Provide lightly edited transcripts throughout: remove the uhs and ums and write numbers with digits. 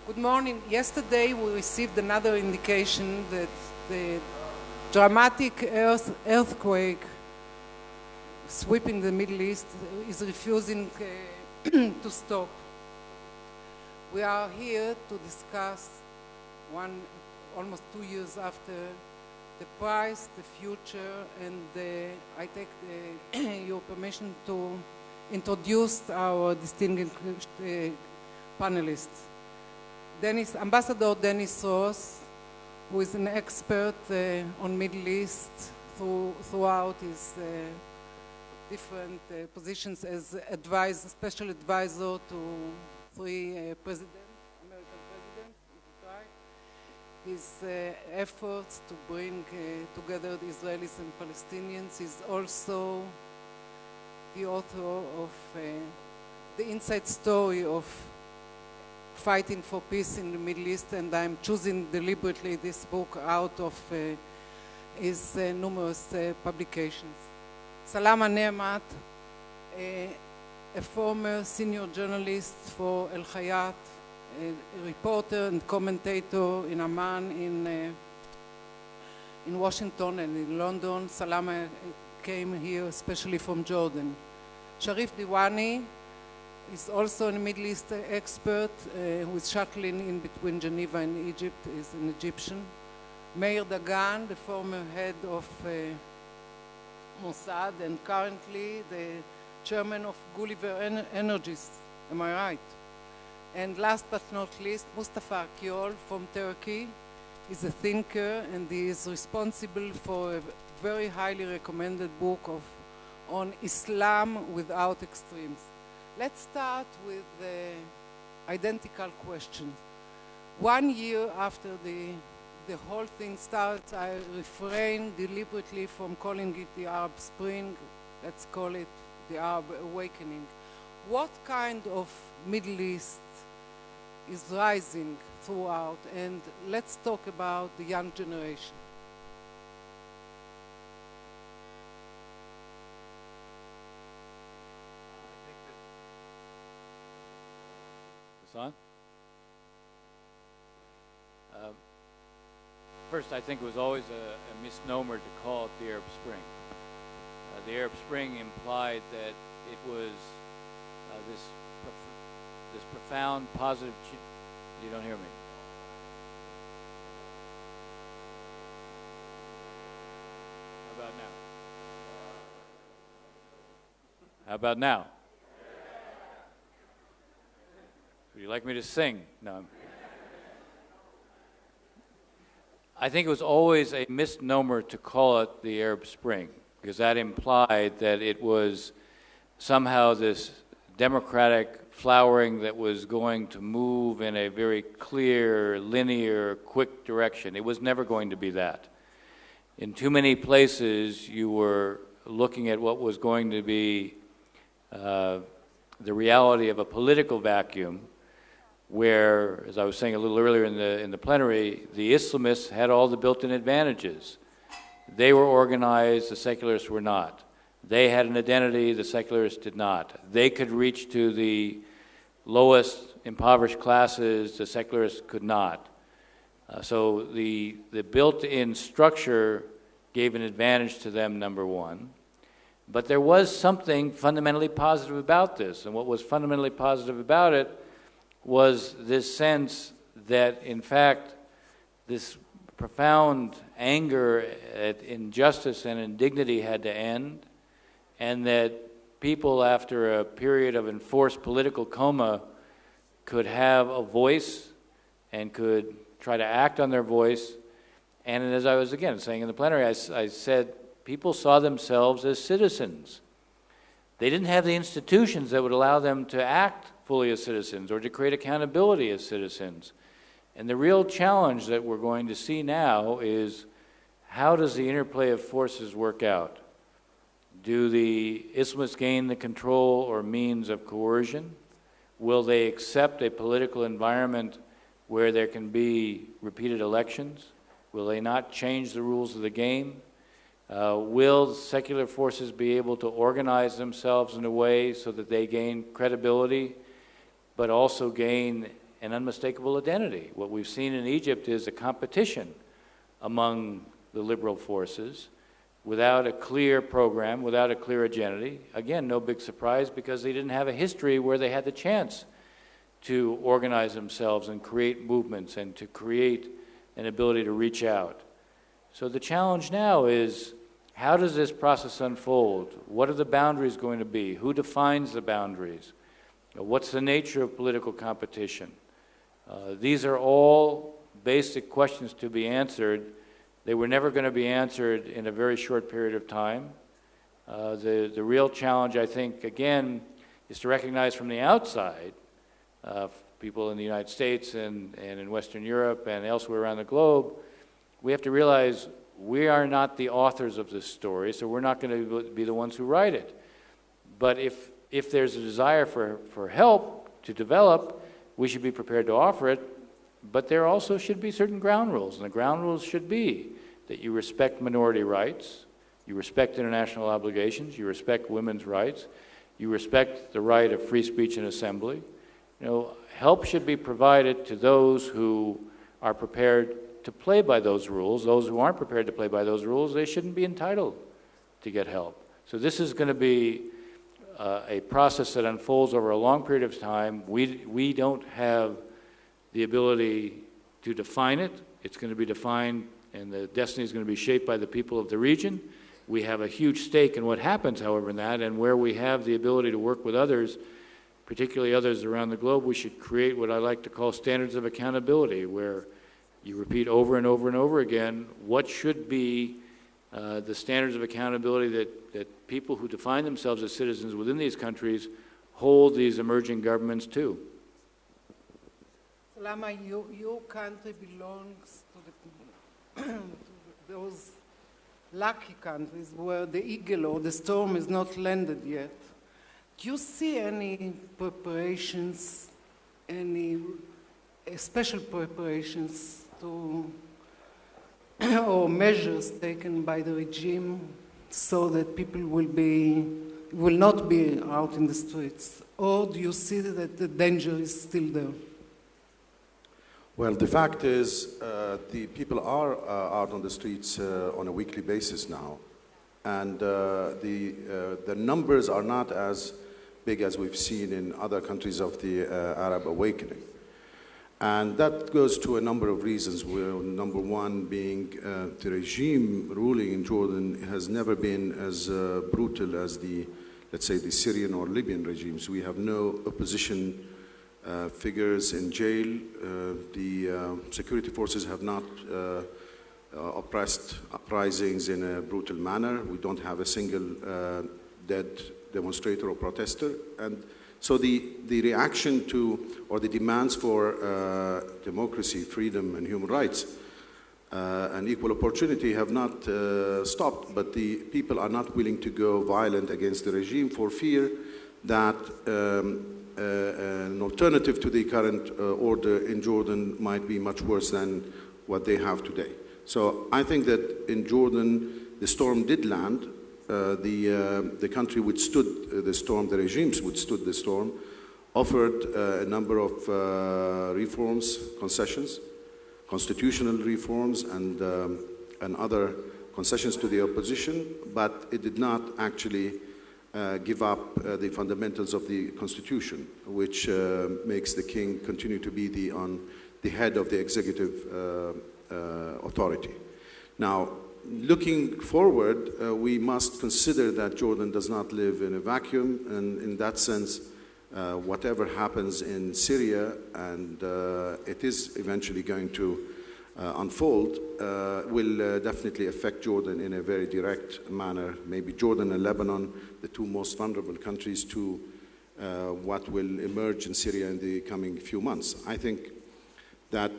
Good morning. Yesterday we received another indication that the dramatic earthquake sweeping the Middle East is refusing to stop. We are here to discuss almost 2 years after the price, the future, and I take your permission to introduce our distinguished panelists. Ambassador Dennis Ross, who is an expert on Middle East throughout his different positions as special advisor to three American presidents, is it right? His efforts to bring together the Israelis and Palestinians. Is also the author of the inside story of fighting for peace in the Middle East, and I'm choosing deliberately this book out of his numerous publications. Salama Ne'emat, a former senior journalist for El Hayat, a reporter and commentator in Amman, in Washington and in London. Salama came here especially from Jordan. Sharif Diwani is also a Middle East expert who is shuttling in between Geneva and Egypt, is an Egyptian. Meir Dagan, the former head of Mossad and currently the chairman of Gulliver Energies, am I right? And last but not least, Mustafa Akyol from Turkey is a thinker, and he is responsible for a very highly recommended book on Islam without extremes. Let's start with the identical question. 1 year after the whole thing starts, I refrain deliberately from calling it the Arab Spring. Let's call it the Arab Awakening. What kind of Middle East is rising throughout? And let's talk about the young generation. On? First, I think it was always a misnomer to call it the Arab Spring. The Arab Spring implied that it was this profound positive change. You don't hear me? How about now? How about now? Would you like me to sing? No. I think it was always a misnomer to call it the Arab Spring, because that implied that it was somehow this democratic flowering that was going to move in a very clear, linear, quick direction. It was never going to be that. In too many places, you were looking at what was going to be the reality of a political vacuum, where, as I was saying a little earlier in the plenary, the Islamists had all the built-in advantages. They were organized, the secularists were not. They had an identity, the secularists did not. They could reach to the lowest impoverished classes, the secularists could not. So the built-in structure gave an advantage to them, number one. But there was something fundamentally positive about this, and what was fundamentally positive about it was this sense that, in fact, this profound anger at injustice and indignity had to end, and that people, after a period of enforced political coma, could have a voice and could try to act on their voice. And as I was, again, saying in the plenary, I said people saw themselves as citizens. They didn't have the institutions that would allow them to act fully as citizens or to create accountability as citizens. And the real challenge that we're going to see now is, how does the interplay of forces work out? Do the Islamists gain the control or means of coercion? Will they accept a political environment where there can be repeated elections? Will they not change the rules of the game? Will secular forces be able to organize themselves in a way so that they gain credibility, but also gain an unmistakable identity. What we've seen in Egypt is a competition among the liberal forces without a clear program, without a clear agenda. Again, no big surprise because they didn't have a history where they had the chance to organize themselves and create movements and to create an ability to reach out. So the challenge now is, how does this process unfold? What are the boundaries going to be? Who defines the boundaries? What's the nature of political competition? These are all basic questions to be answered. They were never going to be answered in a very short period of time. The real challenge, I think, again, is to recognize from the outside, people in the United States and in Western Europe and elsewhere around the globe, we have to realize we are not the authors of this story, so we're not going to be the ones who write it. But if there's a desire for help to develop, we should be prepared to offer it, but there also should be certain ground rules, and the ground rules should be that you respect minority rights, you respect international obligations, you respect women's rights, you respect the right of free speech and assembly. You know, help should be provided to those who are prepared to play by those rules. Those who aren't prepared to play by those rules, they shouldn't be entitled to get help. So this is going to be a process that unfolds over a long period of time. We don't have the ability to define it. It's going to be defined, and the destiny is going to be shaped by the people of the region. We have a huge stake in what happens, however, in that, and where we have the ability to work with others, particularly others around the globe, we should create what I like to call standards of accountability, where you repeat over and over and over again what should be the standards of accountability that people who define themselves as citizens within these countries hold these emerging governments to. Lama, your country belongs to those lucky countries where the eagle or the storm is not landed yet. Do you see any preparations, any special preparations or measures taken by the regime so that people will not be out in the streets? Or do you see that the danger is still there? Well, the fact is the people are out on the streets on a weekly basis now. And the numbers are not as big as we've seen in other countries of the Arab awakening. And that goes to a number of reasons. Number one being the regime ruling in Jordan has never been as brutal as let's say, the Syrian or Libyan regimes. We have no opposition figures in jail. The security forces have not oppressed uprisings in a brutal manner. We don't have a single dead demonstrator or protester. And so the reaction to, or the demands for democracy, freedom, and human rights and equal opportunity have not stopped, but the people are not willing to go violent against the regime for fear that an alternative to the current order in Jordan might be much worse than what they have today. So I think that in Jordan, the storm did land. The country withstood the storm, the regimes withstood the storm, offered a number of reforms, concessions, constitutional reforms, and other concessions to the opposition, but it did not actually give up the fundamentals of the constitution, which makes the king continue to be the head of the executive authority. Now, looking forward, we must consider that Jordan does not live in a vacuum, and in that sense, whatever happens in Syria, and it is eventually going to unfold, will definitely affect Jordan in a very direct manner. Maybe Jordan and Lebanon, the two most vulnerable countries to what will emerge in Syria in the coming few months. I think that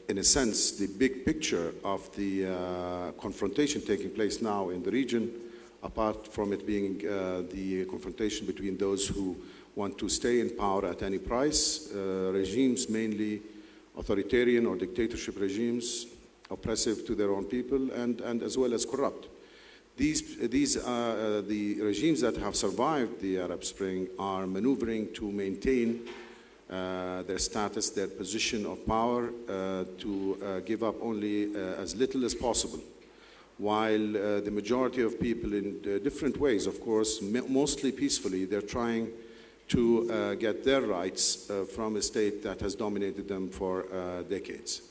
in a sense, the big picture of the confrontation taking place now in the region, apart from it being the confrontation between those who want to stay in power at any price, regimes mainly authoritarian or dictatorship regimes, oppressive to their own people, and as well as corrupt. These are the regimes that have survived the Arab Spring are maneuvering to maintain their status, their position of power, to give up only as little as possible. While the majority of people in different ways, of course, mostly peacefully, they're trying to get their rights from a state that has dominated them for decades.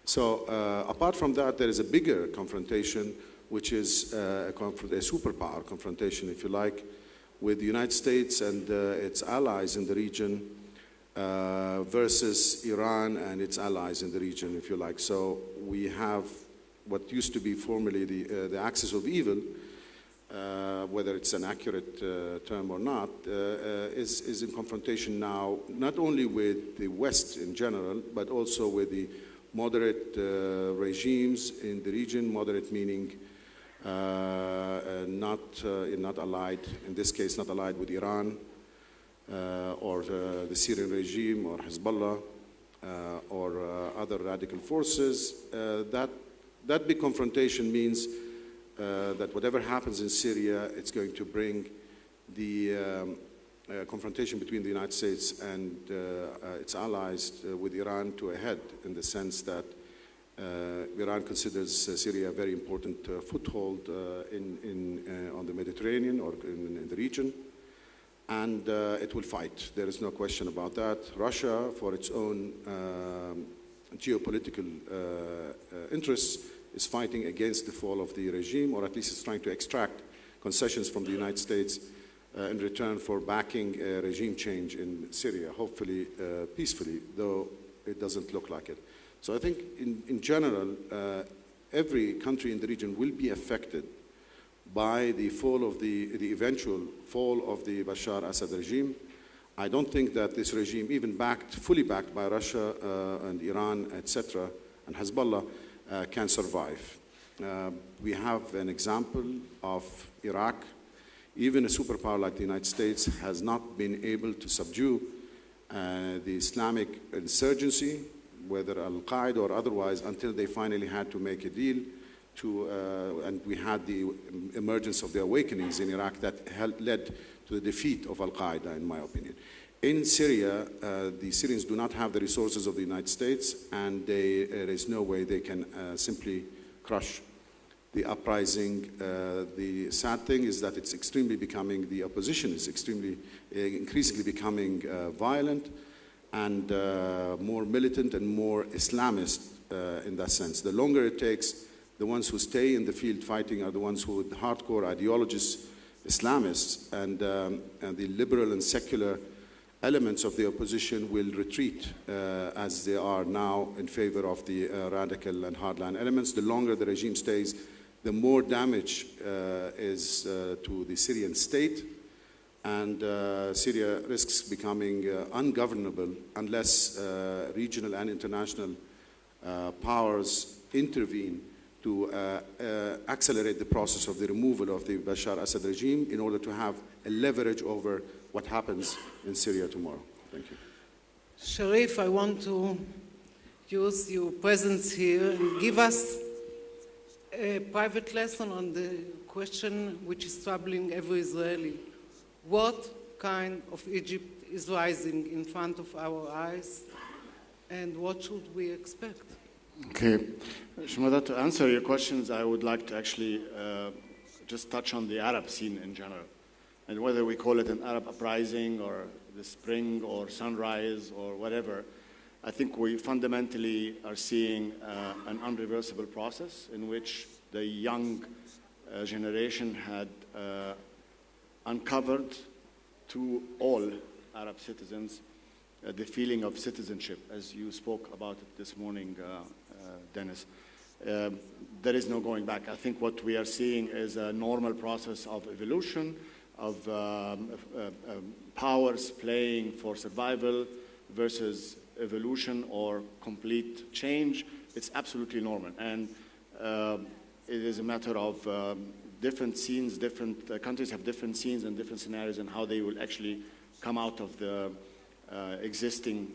So apart from that, there is a bigger confrontation, which is a superpower confrontation, if you like, with the United States and its allies in the region versus Iran and its allies in the region, if you like. So we have what used to be formerly the axis of evil, whether it's an accurate term or not, is in confrontation now, not only with the West in general, but also with the moderate regimes in the region, moderate meaning not allied, in this case not allied with Iran, or the Syrian regime, or Hezbollah, or other radical forces. That big confrontation means that whatever happens in Syria, it's going to bring the confrontation between the United States and its allies with Iran to a head, in the sense that Iran considers Syria a very important foothold on the Mediterranean or in the region, and it will fight. There is no question about that. Russia, for its own geopolitical interests, is fighting against the fall of the regime, or at least is trying to extract concessions from the United States in return for backing a regime change in Syria, hopefully peacefully, though it doesn't look like it. So I think in general, every country in the region will be affected by the fall of the eventual fall of the Bashar Assad regime. I don't think that this regime, even fully backed by Russia and Iran, etc., and Hezbollah, can survive. We have an example of Iraq. Even a superpower like the United States has not been able to subdue the Islamic insurgency, whether Al-Qaeda or otherwise, until they finally had to make a deal and we had the emergence of the awakenings in Iraq that led to the defeat of Al-Qaeda, in my opinion. In Syria, the Syrians do not have the resources of the United States, and there is no way they can simply crush the uprising. The sad thing is that it's the opposition is increasingly becoming violent and more militant and more Islamist in that sense. The longer it takes, the ones who stay in the field fighting are the ones who are hardcore ideologists, Islamists, and the liberal and secular elements of the opposition will retreat as they are now in favor of the radical and hardline elements. The longer the regime stays, the more damage is to the Syrian state, and Syria risks becoming ungovernable unless regional and international powers intervene to accelerate the process of the removal of the Bashar Assad regime in order to have a leverage over what happens in Syria tomorrow. Thank you. Sharif, I want to use your presence here and give us a private lesson on the question which is troubling every Israeli. What kind of Egypt is rising in front of our eyes, and what should we expect? Okay. Shmada, to answer your questions, I would like to actually just touch on the Arab scene in general, and whether we call it an Arab uprising or the spring or sunrise or whatever. I think we fundamentally are seeing an unreversible process in which the young generation had uncovered to all Arab citizens the feeling of citizenship, as you spoke about it this morning, Dennis. There is no going back. I think what we are seeing is a normal process of evolution, of powers playing for survival versus evolution or complete change. It's absolutely normal. And it is a matter of different scenes, different countries have different scenes and different scenarios and how they will actually come out of the existing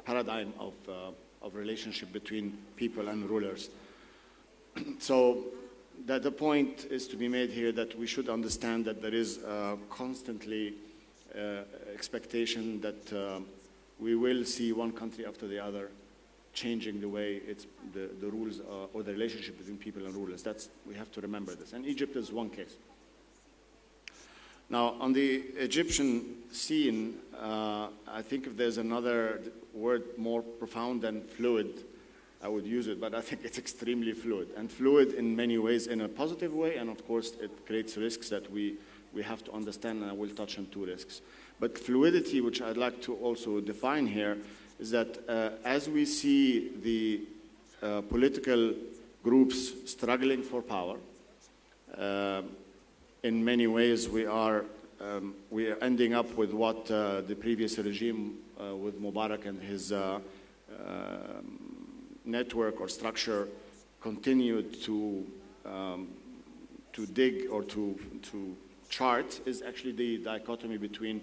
paradigm of relationship between people and rulers. So the point is to be made here that we should understand that there is constantly expectation that we will see one country after the other changing the way the rules or the relationship between people and rulers. We have to remember this. And Egypt is one case. Now, on the Egyptian scene, I think if there's another word more profound than fluid, I would use it, but I think it's extremely fluid. And fluid in many ways in a positive way, and of course it creates risks that we have to understand, and I will touch on two risks. But fluidity, which I'd like to also define here, is that as we see the political groups struggling for power, in many ways we are ending up with what the previous regime with Mubarak and his network or structure continued to dig or to chart is actually the dichotomy between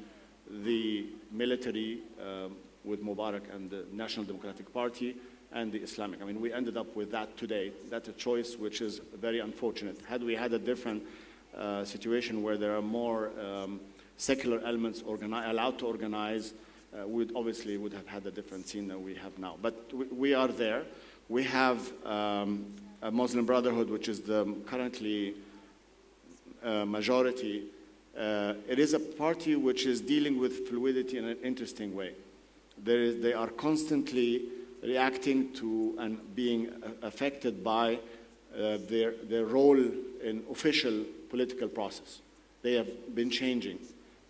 the military with Mubarak and the National Democratic Party and the Islamic. I mean, we ended up with that today. That's a choice which is very unfortunate. Had we had a different situation where there are more secular elements allowed to organize, we obviously would have had a different scene than we have now. But we are there. We have a Muslim Brotherhood, which is the currently majority. It is a party which is dealing with fluidity in an interesting way. They are constantly reacting to and being affected by their role in official political process. They have been changing.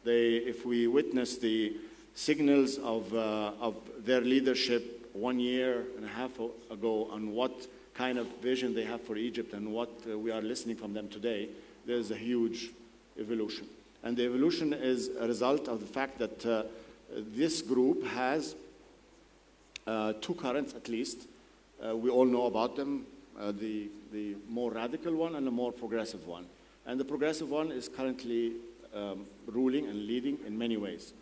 If we witness the signals of their leadership 1 year and a half ago on what kind of vision they have for Egypt and what we are listening from them today, there's a huge evolution. And the evolution is a result of the fact that this group has two currents at least. We all know about them, the more radical one and the more progressive one. And the progressive one is currently ruling and leading in many ways.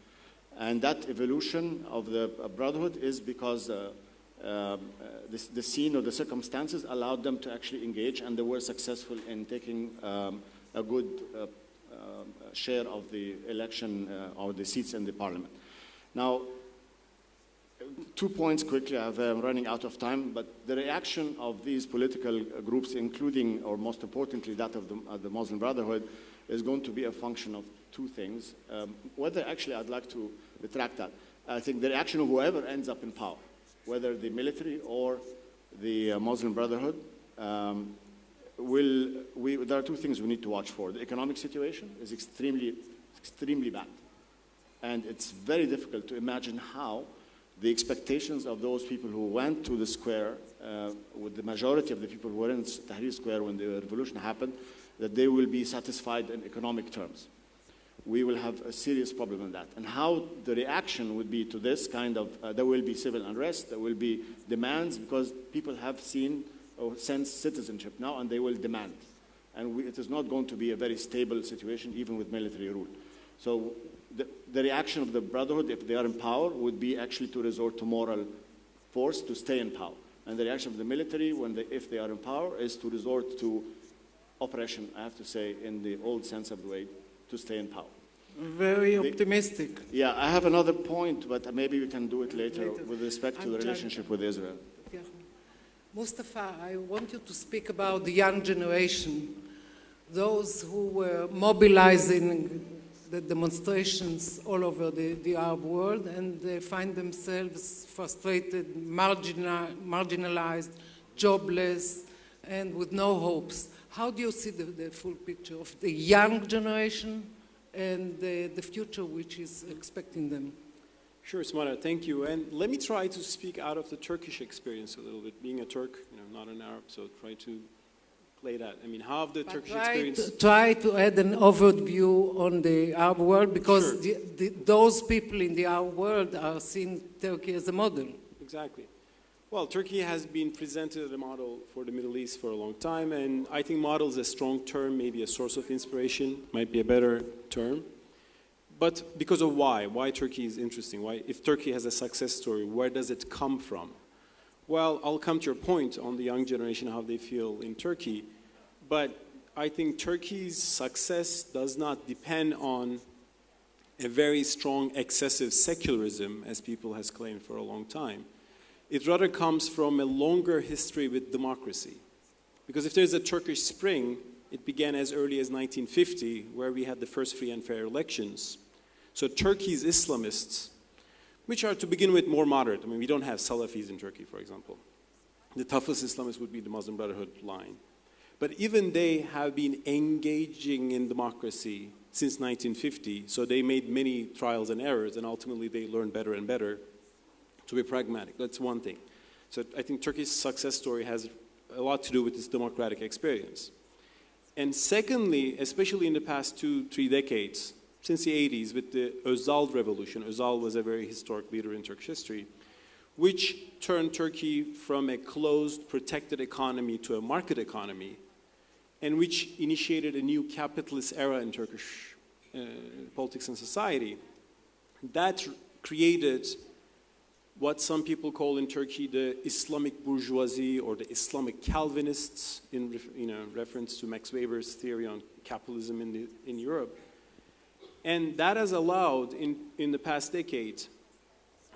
And that evolution of the Brotherhood is because the scene or the circumstances allowed them to actually engage, and they were successful in taking a good share of the election or the seats in the parliament. Now, 2 points quickly. I'm running out of time, but the reaction of these political groups, including, or most importantly, that of the Muslim Brotherhood, is going to be a function of two things. Actually, I'd like to retract that. I think the reaction of whoever ends up in power, whether the military or the Muslim Brotherhood, there are two things we need to watch for. The economic situation is extremely bad. And it's very difficult to imagine how the expectations of those people who went to the square, with the majority of the people who were in Tahrir Square when the revolution happened, that they will be satisfied in economic terms. We will have a serious problem in that. And how the reaction would be to this kind of, there will be civil unrest, there will be demands, because people have seen or sensed citizenship now, and they will demand. And it is not going to be a very stable situation, even with military rule. So the reaction of the Brotherhood, if they are in power, would be actually to resort to moral force to stay in power. And the reaction of the military, if they are in power, is to resort to oppression, I have to say, in the old sense of the way, to stay in power. Very optimistic. Yeah, I have another point, but maybe we can do it later with respect to the relationship with Israel. Mustafa, I want you to speak about the young generation, those who were mobilizing the demonstrations all over the Arab world, and they find themselves frustrated, marginalized, jobless, and with no hopes. How do you see the full picture of the young generation and the future which is expecting them? Sure, Smara, thank you. And let me try to speak out of the Turkish experience a little bit. Being a Turk, not an Arab, so try to play that. I mean, how have the Turkish experience... Try to add an overview on the Arab world, because sure. Those people in the Arab world are seeing Turkey as a model. Exactly. Well, Turkey has been presented as a model for the Middle East for a long time, and I think model is a strong term, maybe a source of inspiration, might be a better term. But because of why Turkey is interesting, if Turkey has a success story, where does it come from? Well, I'll come to your point on the young generation, how they feel in Turkey, but I think Turkey's success does not depend on a very strong excessive secularism, as people has claimed for a long time. It rather comes from a longer history with democracy. Because if there's a Turkish Spring, it began as early as 1950, where we had the first free and fair elections. So Turkey's Islamists, which are to begin with more moderate, I mean, we don't have Salafis in Turkey, for example. The toughest Islamists would be the Muslim Brotherhood line. But even they have been engaging in democracy since 1950, so they made many trials and errors, and ultimately they learned better and better to be pragmatic. That's one thing. So I think Turkey's success story has a lot to do with this democratic experience. And secondly, especially in the past 2-3 decades, since the 80s with the Özal revolution, Özal was a very historic leader in Turkish history, which turned Turkey from a closed, protected economy to a market economy, and which initiated a new capitalist era in Turkish politics and society. That created what some people call in Turkey the Islamic bourgeoisie or the Islamic Calvinists, in reference to Max Weber's theory on capitalism in Europe. And that has allowed, in the past decade,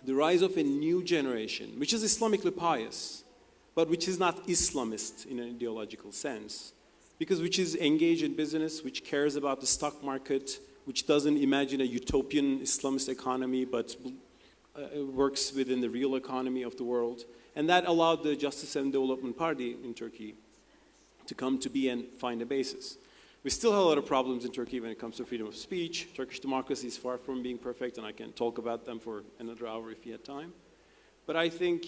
the rise of a new generation, which is Islamically pious, but which is not Islamist in an ideological sense, because which is engaged in business, which cares about the stock market, which doesn't imagine a utopian Islamist economy, but works within the real economy of the world. And that allowed the Justice and Development Party in Turkey to come to be and find a basis. We still have a lot of problems in Turkey when it comes to freedom of speech. Turkish democracy is far from being perfect, and I can talk about them for another hour if you had time. But I think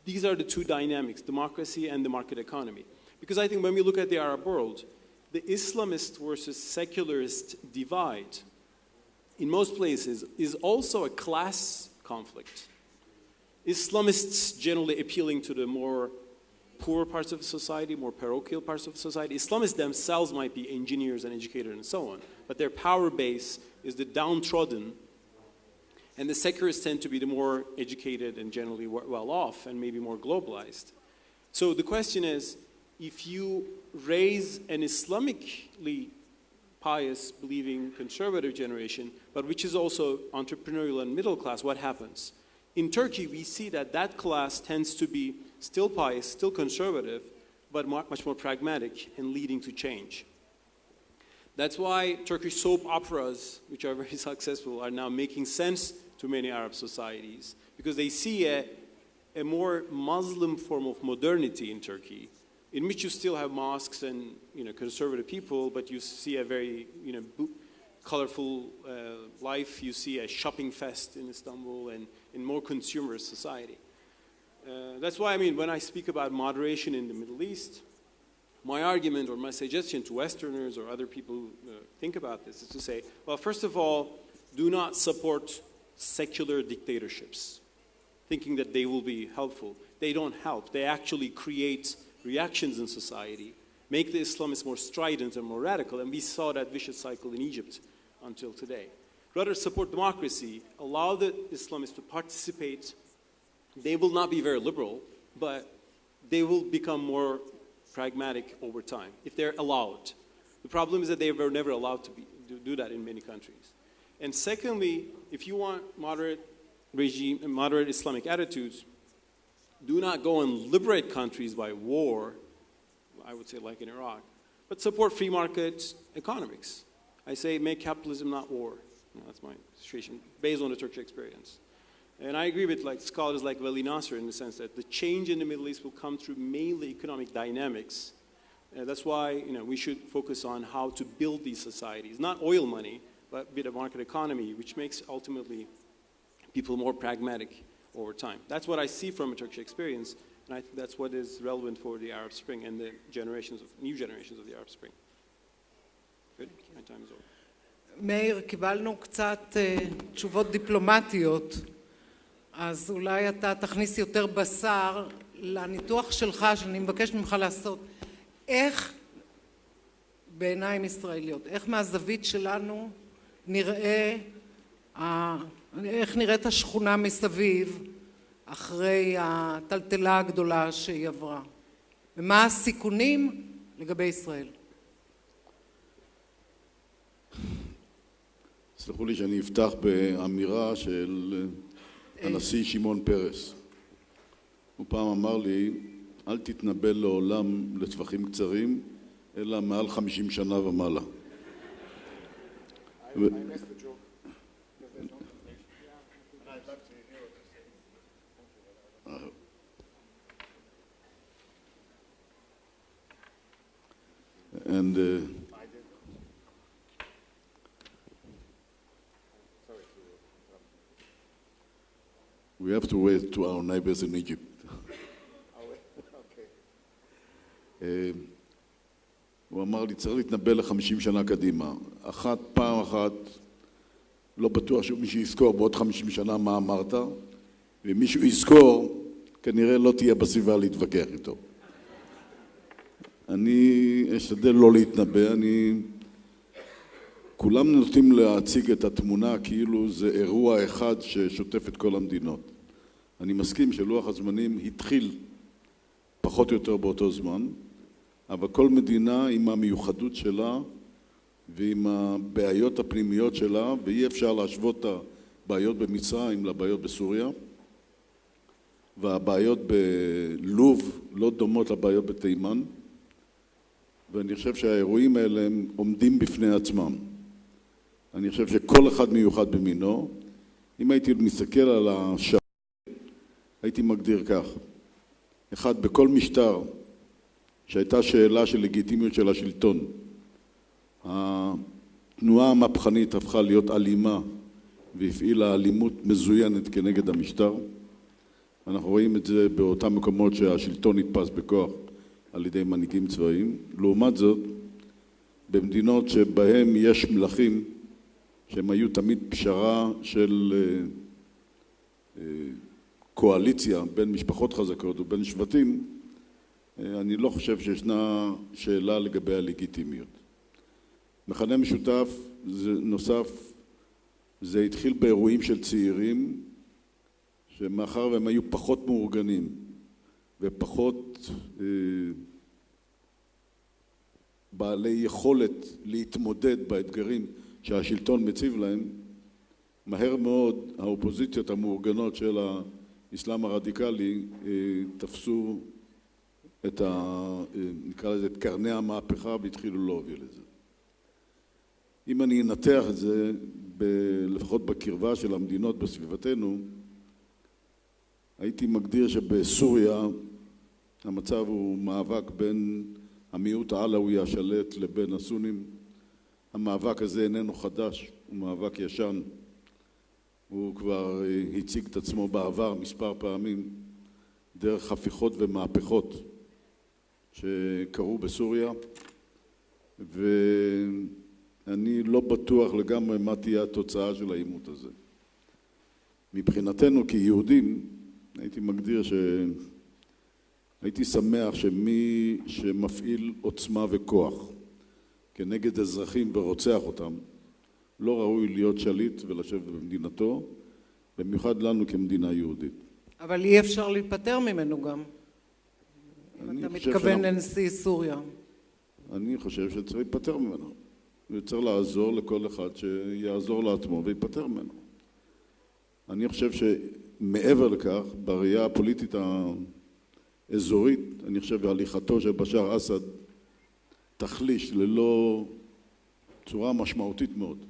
these are the two dynamics, democracy and the market economy. Because I think when we look at the Arab world, the Islamist versus secularist divide in most places is also a class conflict. Islamists generally appealing to the more poor parts of society, more parochial parts of society. Islamists themselves might be engineers and educators and so on, but their power base is the downtrodden, and the secularists tend to be the more educated and generally well off and maybe more globalized. So the question is, if you raise an Islamically pious, believing, conservative generation, but which is also entrepreneurial and middle class, what happens? In Turkey, we see that that class tends to be still pious, still conservative, but much more pragmatic and leading to change. That's why Turkish soap operas, which are very successful, are now making sense to many Arab societies, because they see a more Muslim form of modernity in Turkey, in which you still have mosques and conservative people, but you see a very colorful life. You see a shopping fest in Istanbul and in more consumer society. That's why, when I speak about moderation in the Middle East, my argument or my suggestion to Westerners or other people who think about this is to say, well, first of all, do not support secular dictatorships, thinking that they will be helpful. They don't help. They actually create reactions in society, make the Islamists more strident and more radical, and we saw that vicious cycle in Egypt until today. Rather support democracy, allow the Islamists to participate. They will not be very liberal, but they will become more pragmatic over time, if they're allowed. The problem is that they were never allowed to do that in many countries. And secondly, if you want moderate regime and moderate Islamic attitudes, do not go and liberate countries by war, I would say like in Iraq, but support free market economics. I say make capitalism not war. That's my situation, based on the Turkish experience. And I agree with scholars like Veli Nasser in the sense that the change in the Middle East will come through mainly economic dynamics. That's why we should focus on how to build these societies, not oil money, but with a market economy, which makes ultimately people more pragmatic over time. That's what I see from a Turkish experience, and I think that's what is relevant for the Arab Spring and the new generations of the Arab Spring. Good? My time is over. מאיר, קיבלנו קצת תשובות דיפלומטיות, אז אולי אתה תכניס יותר בשר לניתוח שלך, שאני מבקש ממך לעשות. איך, בעיניים ישראליות, איך מהזווית שלנו איך נראית השכונה מסביב אחרי הטלטלה הגדולה שהיא עברה? ומה הסיכונים לגבי ישראל? סלחו לי שאני אפתח באמירה של הנשיא שמעון פרס. הוא פעם אמר לי, אל תתנבל לעולם לטווחים קצרים, אלא מעל 50 שנה ומעלה. And we have to wait to our neighbors in Egypt. הוא אמר לי, צריך להתנבל ל-50 שנה קדימה. פעם אחת, לא בטוח שמישהו יזכור בעוד 50 שנה מה אמרת, ומישהו יזכור, כנראה לא תהיה בסביבה להתווכח איתו. אני אשתדל לא להתנבא, כולם נוטים להציג את התמונה כאילו זה אירוע אחד ששוטף את כל המדינות. אני מסכים שלוח הזמנים התחיל פחות או יותר באותו זמן, אבל כל מדינה עם המיוחדות שלה ועם הבעיות הפנימיות שלה, ואי אפשר להשוות את הבעיות במצרים לבעיות בסוריה, והבעיות בלוב לא דומות לבעיות בתימן, ואני חושב שהאירועים האלה הם עומדים בפני עצמם. אני חושב שכל אחד מיוחד במינו. אם הייתי מסתכל על השעה, הייתי מגדיר כך. אחד, בכל משטר שהייתה שאלה של לגיטימיות של השלטון, התנועה המהפכנית הפכה להיות אלימה והפעילה אלימות מזוינת כנגד המשטר. אנחנו רואים את זה באותם מקומות שהשלטון נתפס בכוח על ידי מנהיגים צבאיים. לעומת זאת, במדינות שבהם יש מלכים שהם היו תמיד פשרה של קואליציה בין משפחות חזקות ובין שבטים, אני לא חושב שישנה שאלה לגבי הלגיטימיות. מכנה משותף נוסף, זה התחיל באירועים של צעירים, שמאחר והם היו פחות מאורגנים ופחות בעלי יכולת להתמודד באתגרים שהשלטון מציב להם, מהר מאוד האופוזיציות המאורגנות של האסלאם הרדיקלי תפסו את נקרא לזה, את קרני המהפכה והתחילו להוביל את זה. אם אני אנתח את זה, לפחות בקרבה של המדינות בסביבתנו, הייתי מגדיר שבסוריה המצב הוא מאבק בין המיעוט העלאווי השלט לבין הסונים. המאבק הזה איננו חדש, הוא מאבק ישן. הוא כבר הציג את עצמו בעבר מספר פעמים דרך הפיכות ומהפכות שקרו בסוריה, ואני לא בטוח לגמרי מה תהיה התוצאה של העימות הזה. מבחינתנו כיהודים, הייתי מגדיר הייתי שמח שמי שמפעיל עוצמה וכוח כנגד אזרחים ורוצח אותם, לא ראוי להיות שליט ולשבת במדינתו, במיוחד לנו כמדינה יהודית. אבל אי אפשר להיפטר ממנו גם. אתה מתכוון לנשיא סוריה. אני חושב שצריך להיפטר ממנו. וצריך לעזור לכל אחד שיעזור לעצמו ויפטר ממנו. אני חושב שמעבר לכך, בראייה הפוליטית האזורית, אני חושב שהליכתו של בשאר אסד תחליש ללא צורה משמעותית מאוד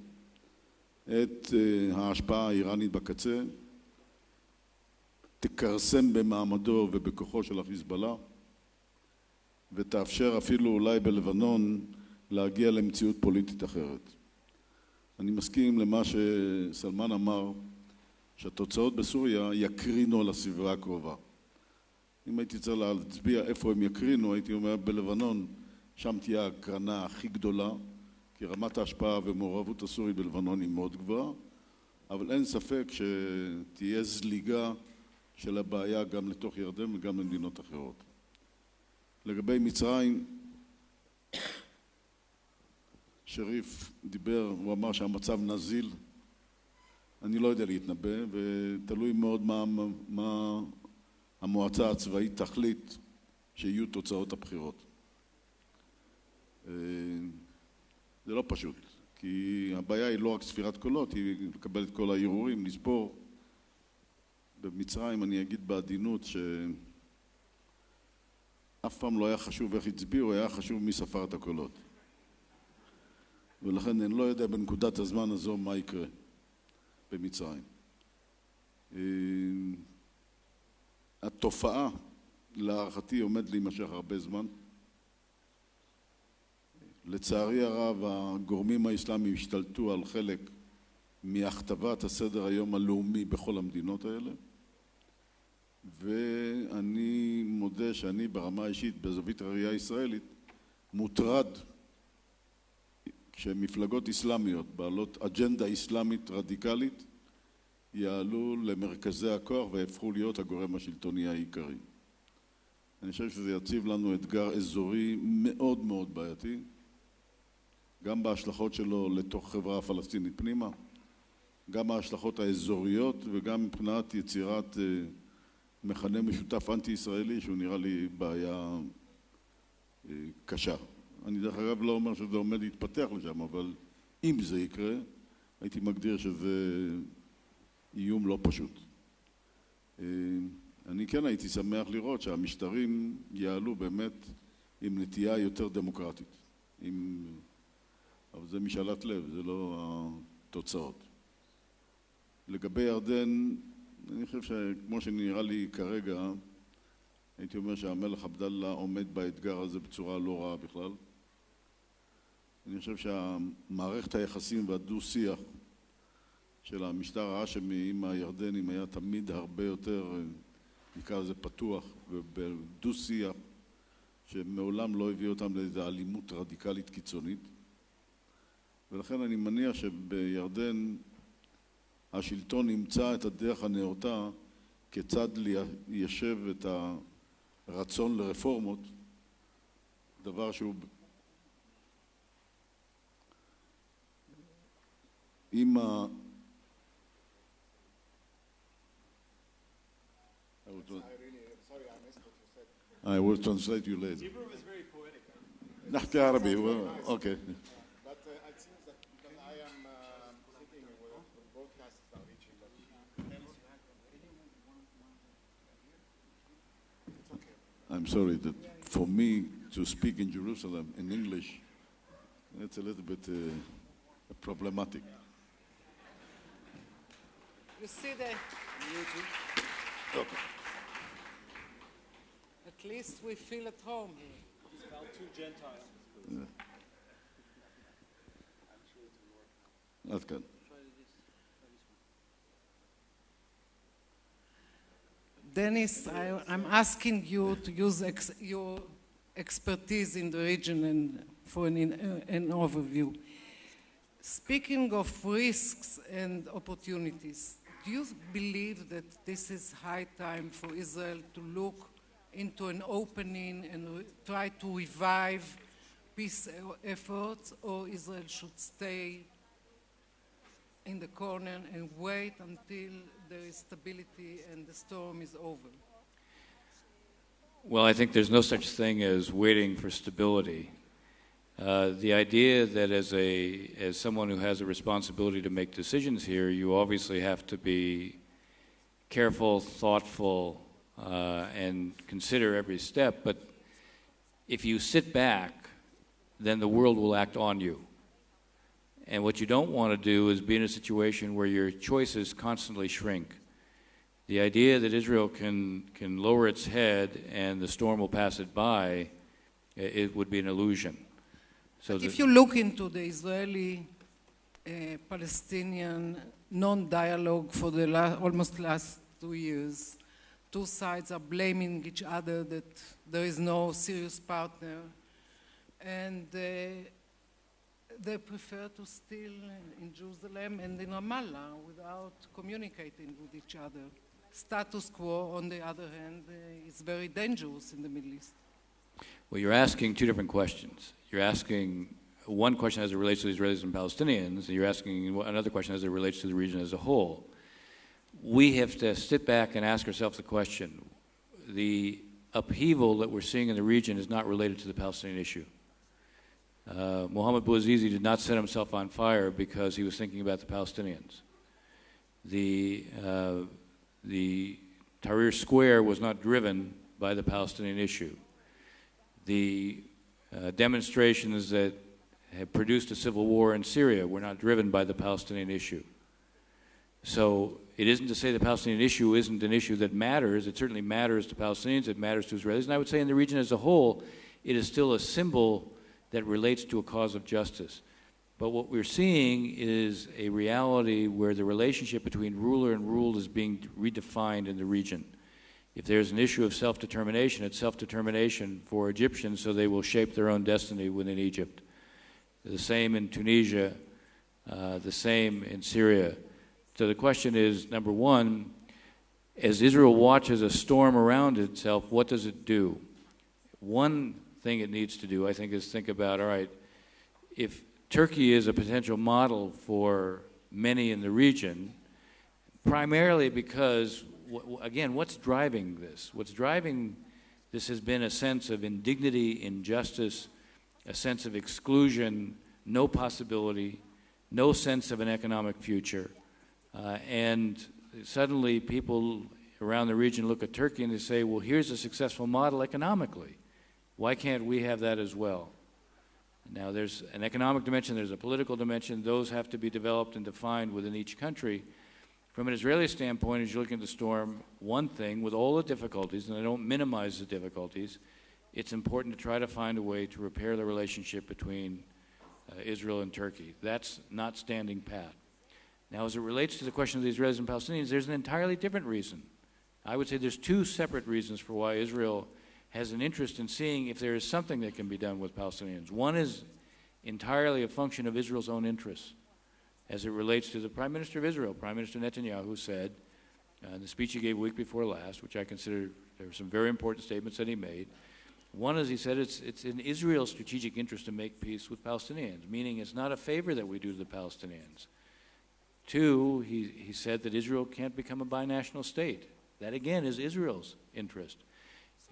את ההשפעה האיראנית בקצה, תקרסם במעמדו ובכוחו של החיזבאללה, ותאפשר אפילו אולי בלבנון להגיע למציאות פוליטית אחרת. אני מסכים למה שסלמן אמר, שהתוצאות בסוריה יקרינו על הסביבה הקרובה. אם הייתי צריך להצביע איפה הם יקרינו, הייתי אומר בלבנון, שם תהיה הקרנה הכי גדולה, כי רמת ההשפעה ומעורבות הסורית בלבנון היא מאוד גבוהה, אבל אין ספק שתהיה זליגה של הבעיה גם לתוך ירדן וגם למדינות אחרות. לגבי מצרים, שריף דיבר, הוא אמר שהמצב נזיל. אני לא יודע להתנבא, ותלוי מאוד מה המועצה הצבאית תחליט שיהיו תוצאות הבחירות. זה לא פשוט, כי הבעיה היא לא רק ספירת קולות, היא לקבל את כל הערעורים, לספור. במצרים אני אגיד בעדינות שאף פעם לא היה חשוב איך הצביעו, היה חשוב מי ספר את הקולות. ולכן אני לא יודע בנקודת הזמן הזו מה יקרה במצרים. התופעה להערכתי עומד להימשך הרבה זמן. לצערי הרב הגורמים האסלאמיים השתלטו על חלק מהכתבת הסדר היום הלאומי בכל המדינות האלה, ואני מודה שאני ברמה האישית בזווית הראייה הישראלית מוטרד כשמפלגות אסלאמיות בעלות אג'נדה אסלאמית רדיקלית יעלו למרכזי הכוח והפכו להיות הגורם השלטוני העיקרי. אני חושב שזה יציב לנו אתגר אזורי מאוד מאוד בעייתי, גם בהשלכות שלו לתוך חברה הפלסטינית פנימה, גם ההשלכות האזוריות וגם מבחינת יצירת מכנה משותף אנטי-ישראלי שהוא נראה לי בעיה קשה. אני דרך אגב לא אומר שזה עומד להתפתח לשם, אבל אם זה יקרה, הייתי מגדיר שזה איום לא פשוט. אני כן הייתי שמח לראות שהמשטרים יעלו באמת עם נטייה יותר דמוקרטית. אבל זה משאלת לב, זה לא התוצאות. לגבי ירדן, אני חושב שכמו שנראה לי כרגע, הייתי אומר שהמלך עבדאללה עומד באתגר הזה בצורה לא רעה בכלל. אני חושב שהמערכת היחסים והדו-שיח של המשטר האשמי עם הירדנים היה תמיד הרבה יותר, נקרא לזה פתוח, ובדו-שיח שמעולם לא הביא אותם לאיזו אלימות רדיקלית קיצונית. ולכן אני מניח שבירדן השלטון ימצא את הדרך הנאותה כיצד ליישב את הרצון לרפורמות, דבר שהוא עם I will translate you later. Hebrew is very poetic. نحكي عربي. Okay. But it seems that because I am sitting with broadcasts that are reaching, but it's okay. I'm sorry that for me to speak in Jerusalem in English, it's a little bit problematic. You see that? Okay. At least we feel at home. Spell two Gentiles. That's good. Dennis, I'm asking you to use your expertise in the region and for an overview. Speaking of risks and opportunities, do you believe that this is high time for Israel to look into an opening and try to revive peace efforts, or Israel should stay in the corner and wait until there is stability and the storm is over? Well, I think there's no such thing as waiting for stability. The idea that as someone who has a responsibility to make decisions here, you obviously have to be careful, thoughtful, and consider every step. But if you sit back, then the world will act on you. And what you don't want to do is be in a situation where your choices constantly shrink. The idea that Israel can lower its head and the storm will pass it by, it would be an illusion. So if you look into the Israeli-Palestinian non-dialogue for the almost last 2 years, two sides are blaming each other that there is no serious partner, and they prefer to still in Jerusalem and in Ramallah without communicating with each other. Status quo, on the other hand, is very dangerous in the Middle East. Well, you're asking two different questions. You're asking one question as it relates to the Israelis and Palestinians, and you're asking another question as it relates to the region as a whole. We have to sit back and ask ourselves the question. The upheaval that we're seeing in the region is not related to the Palestinian issue. Mohammed Bouazizi did not set himself on fire because he was thinking about the Palestinians. The Tahrir Square was not driven by the Palestinian issue. The demonstrations that have produced a civil war in Syria were not driven by the Palestinian issue. So it isn't to say the Palestinian issue isn't an issue that matters. It certainly matters to Palestinians. It matters to Israelis. And I would say in the region as a whole, it is still a symbol that relates to a cause of justice. But what we're seeing is a reality where the relationship between ruler and ruled is being redefined in the region. If there's an issue of self-determination, it's self-determination for Egyptians so they will shape their own destiny within Egypt. The same in Tunisia, the same in Syria. So the question is, number one, as Israel watches a storm around itself, what does it do? One thing it needs to do, I think, is think about, all right, if Turkey is a potential model for many in the region, primarily because, again, what's driving this? What's driving this has been a sense of indignity, injustice, a sense of exclusion, no possibility, no sense of an economic future. And suddenly people around the region look at Turkey and they say, well, here's a successful model economically. Why can't we have that as well? Now, there's an economic dimension, there's a political dimension. Those have to be developed and defined within each country. From an Israeli standpoint, as you look at the storm, one thing, with all the difficulties, and I don't minimize the difficulties, it's important to try to find a way to repair the relationship between Israel and Turkey. That's not standing pat. Now, as it relates to the question of the Israelis and Palestinians, there's an entirely different reason. I would say there's two separate reasons for why Israel has an interest in seeing if there is something that can be done with Palestinians. One is entirely a function of Israel's own interests as it relates to the Prime Minister of Israel, Prime Minister Netanyahu, who said in the speech he gave a week before last, which I consider there were some very important statements that he made. One is he said it's in Israel's strategic interest to make peace with Palestinians, meaning it's not a favor that we do to the Palestinians. Two, he said that Israel can't become a binational state. That, again, is Israel's interest.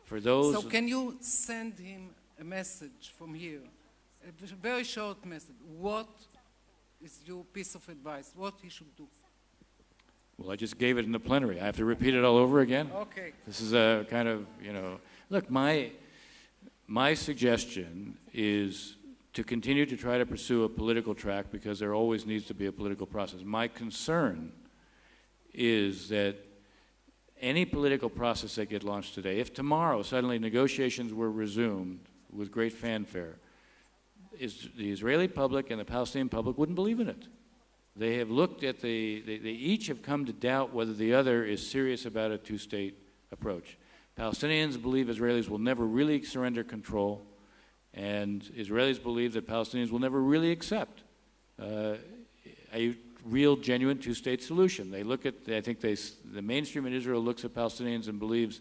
For those... So can you send him a message from here, a very short message? What is your piece of advice? What he should do? Well, I just gave it in the plenary. I have to repeat it all over again? Okay. This is a kind of, Look, my suggestion is to continue to try to pursue a political track because there always needs to be a political process. My concern is that any political process that gets launched today, if tomorrow suddenly negotiations were resumed with great fanfare, the Israeli public and the Palestinian public wouldn't believe in it. They have looked at they each have come to doubt whether the other is serious about a two-state approach. Palestinians believe Israelis will never really surrender control, and Israelis believe that Palestinians will never really accept a real, genuine two-state solution. They look at, the mainstream in Israel looks at Palestinians and believes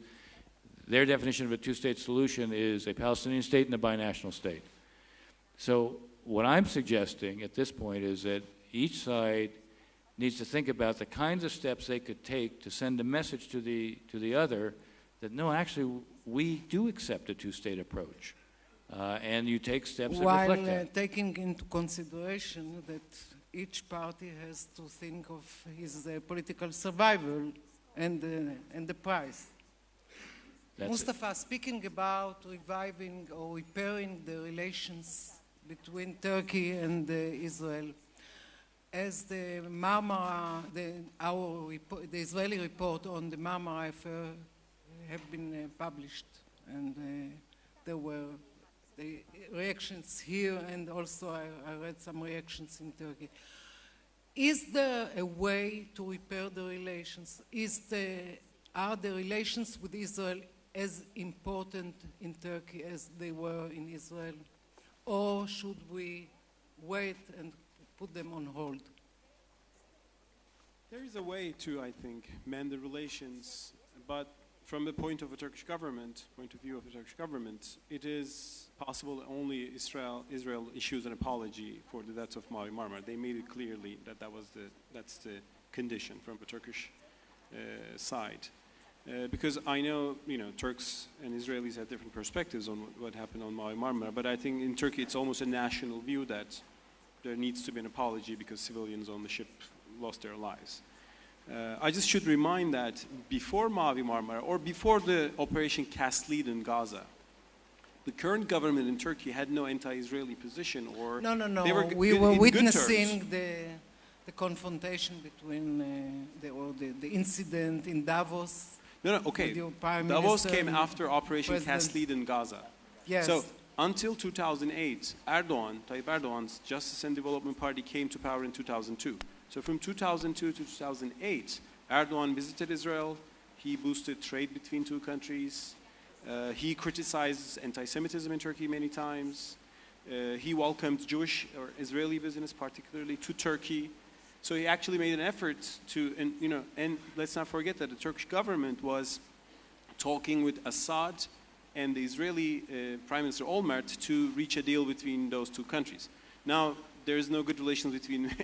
their definition of a two-state solution is a Palestinian state and a binational state. So what I'm suggesting at this point is that each side needs to think about the kinds of steps they could take to send a message to the other that, no, actually, we do accept a two-state approach. And you take steps that reflect that. While taking into consideration that each party has to think of his political survival and the price. Mustafa, speaking about reviving or repairing the relations between Turkey and Israel, as the Israeli report on the Marmara affair have been published, and there were the reactions here, and also I read some reactions in Turkey. Is there a way to repair the relations? Are the relations with Israel as important in Turkey as they were in Israel? Or should we wait and put them on hold? There is a way to, I think, mend the relations, but from the point of the point of view of the Turkish government, it is possible that only Israel issues an apology for the deaths of Mavi Marmara. They made it clearly that that's the condition from the Turkish side. Because I know, Turks and Israelis have different perspectives on what happened on Mavi Marmara, but I think in Turkey it's almost a national view that there needs to be an apology because civilians on the ship lost their lives. I just should remind that before Mavi Marmara, or before the Operation Cast Lead in Gaza, the current government in Turkey had no anti-Israeli position, or No. they were We in were good witnessing terms. the confrontation between the incident in Davos. No, okay. with your Prime Davos Minister came and after Operation President. Cast Lead in Gaza. Yes. So until 2008, Tayyip Erdogan's Justice and Development Party came to power in 2002. So from 2002 to 2008, Erdogan visited Israel. He boosted trade between two countries. He criticized anti-Semitism in Turkey many times. He welcomed Jewish or Israeli business, particularly, to Turkey. So he actually made an effort to, and let's not forget that the Turkish government was talking with Assad and the Israeli Prime Minister Olmert to reach a deal between those two countries. Now, there is no good relations between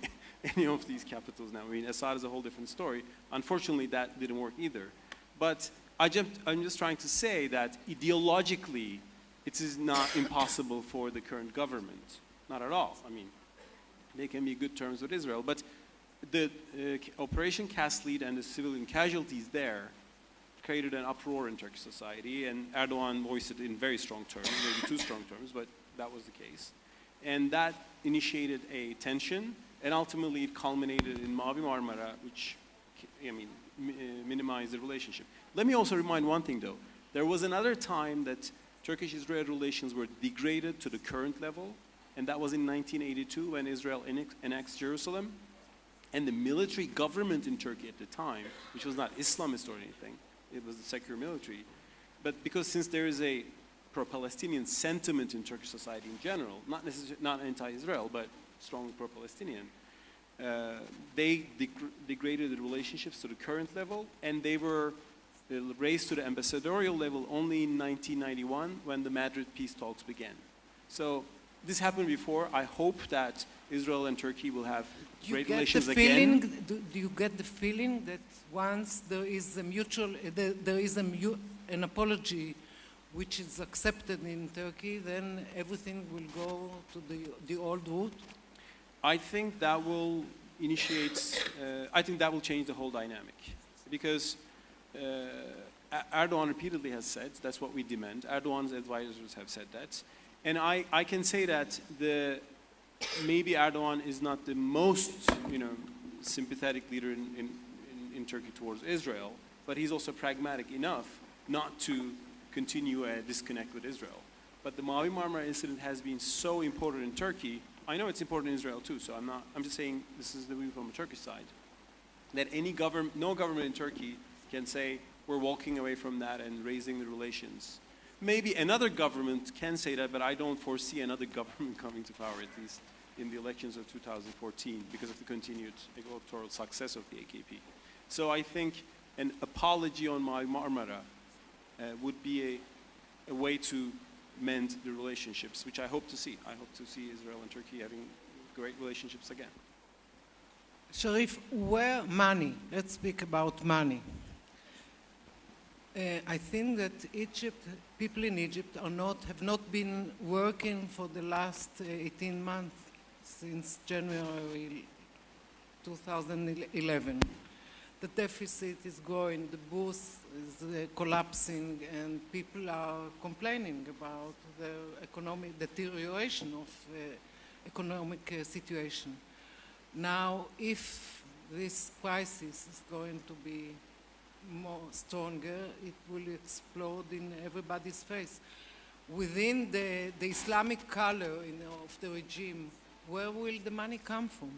any of these capitals now. I mean, Assad is a whole different story. Unfortunately, that didn't work either. But I'm just trying to say that ideologically, it is not impossible for the current government. Not at all. I mean, they can be good terms with Israel. But the Operation Cast Lead and the civilian casualties there created an uproar in Turkish society, and Erdogan voiced it in very strong terms, maybe too strong terms, but that was the case. And that initiated a tension, and ultimately it culminated in Mavi Marmara, which, minimized the relationship. Let me also remind one thing, though. There was another time that Turkish-Israeli relations were degraded to the current level, and that was in 1982 when Israel annexed Jerusalem. And the military government in Turkey at the time, which was not Islamist or anything, it was the secular military. But because since there is a pro-Palestinian sentiment in Turkish society in general, not anti-Israel, but strongly pro-Palestinian, they degraded the relationships to the current level, and they were raised to the ambassadorial level only in 1991 when the Madrid peace talks began. So this happened before. I hope that Israel and Turkey will have great relations again. Do you get the feeling that once there is a an apology which is accepted in Turkey, then everything will go to the old route? I think that will I think that will change the whole dynamic. Because Erdogan repeatedly has said, that's what we demand. Erdogan's advisors have said that. And I can say that maybe Erdogan is not the most, sympathetic leader in Turkey towards Israel, but he's also pragmatic enough not to continue a disconnect with Israel. But the Mavi Marmara incident has been so important in Turkey. I know it's important in Israel too, so I'm just saying this is the view from the Turkish side, that no government in Turkey can say we're walking away from that and raising the relations. Maybe another government can say that, but I don't foresee another government coming to power, at least in the elections of 2014, because of the continued electoral success of the AKP. So I think an apology on Mavi Marmara would be a way to mend the relationships, which I hope to see. I hope to see Israel and Turkey having great relationships again. Sharif, where money? Let's speak about money. I think that people in Egypt have not been working for the last 18 months, since January 2011. The deficit is growing, the booth is collapsing, and people are complaining about the economic deterioration of economic situation. Now, if this crisis is going to be more stronger, it will explode in everybody's face. Within the Islamic color of the regime, where will the money come from?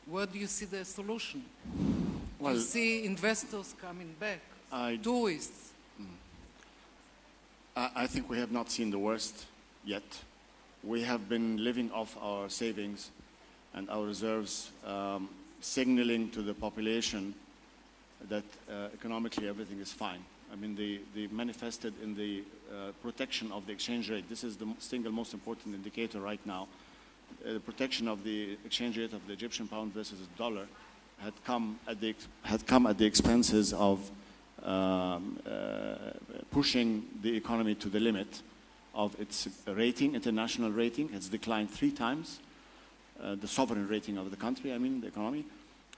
Where do you see the solution? Well, you see investors coming back, tourists. I think we have not seen the worst yet. We have been living off our savings and our reserves, signaling to the population that economically everything is fine. I mean, they manifested in the protection of the exchange rate. This is the single most important indicator right now. The protection of the exchange rate of the Egyptian pound versus the dollar had come at the expenses of pushing the economy to the limit of its rating, international rating. It's declined 3 times. The sovereign rating of the country, I mean, the economy.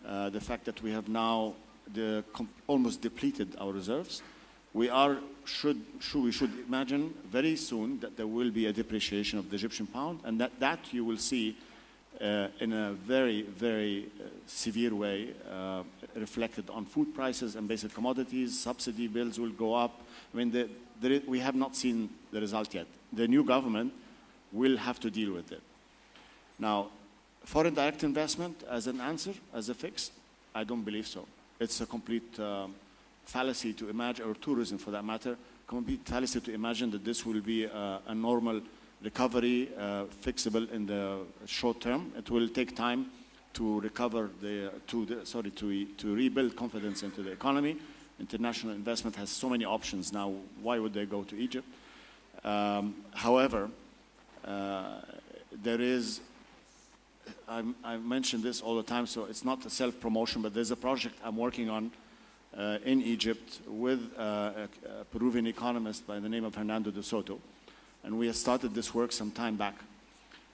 The fact that we have now almost depleted our reserves. We should imagine very soon that there will be a depreciation of the Egyptian pound, and that you will see in a very, very severe way reflected on food prices and basic commodities. Subsidy bills will go up. I mean, we have not seen the result yet. The new government will have to deal with it. Now, foreign direct investment as an answer, as a fix, I don't believe so. It's a complete fallacy to imagine, or tourism for that matter, complete fallacy to imagine that this will be a normal recovery, fixable in the short term. It will take time to recover to rebuild confidence into the economy. International investment has so many options now. Why would they go to Egypt? However, there is, I mention this all the time, so it's not a self-promotion, but there's a project I'm working on in Egypt with a Peruvian economist by the name of Hernando de Soto. And we have started this work some time back.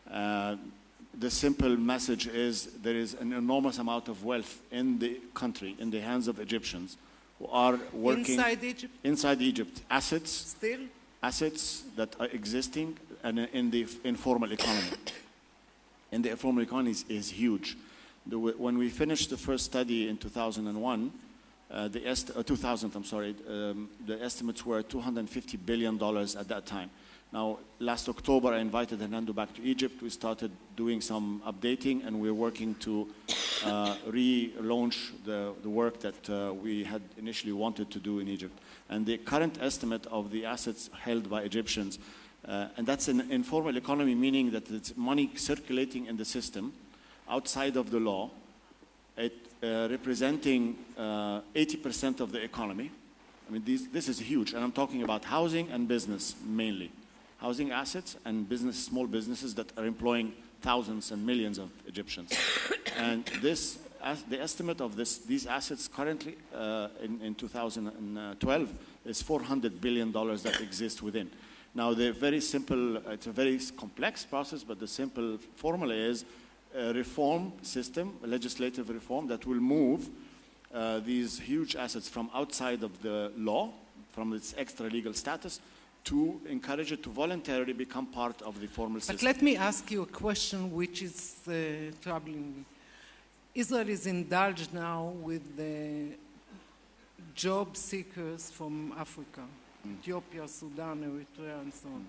The simple message is there is an enormous amount of wealth in the country, in the hands of Egyptians who are working inside Egypt. Inside Egypt, assets, Still, assets that are existing and in the informal economy. And the informal economy is huge. When we finished the first study in 2001, the estimates were $250 billion at that time. Now, last October, I invited Hernando back to Egypt. We started doing some updating, and we're working to relaunch the work that we had initially wanted to do in Egypt. And the current estimate of the assets held by Egyptians, and that's an informal economy, meaning that it's money circulating in the system outside of the law, representing 80% of the economy. I mean, this is huge, and I'm talking about housing and business mainly. Housing assets and small businesses that are employing thousands and millions of Egyptians. And the estimate of these assets currently in 2012 is $400 billion that exist within. Now, they're very simple. It's a very complex process, but the simple formula is a reform system, a legislative reform that will move these huge assets from outside of the law, from its extra-legal status, to encourage it to voluntarily become part of the formal system. but let me ask you a question which is troubling me. Israel is indulged now with the job seekers from Africa, Ethiopia, Sudan, Eritrea, and so on.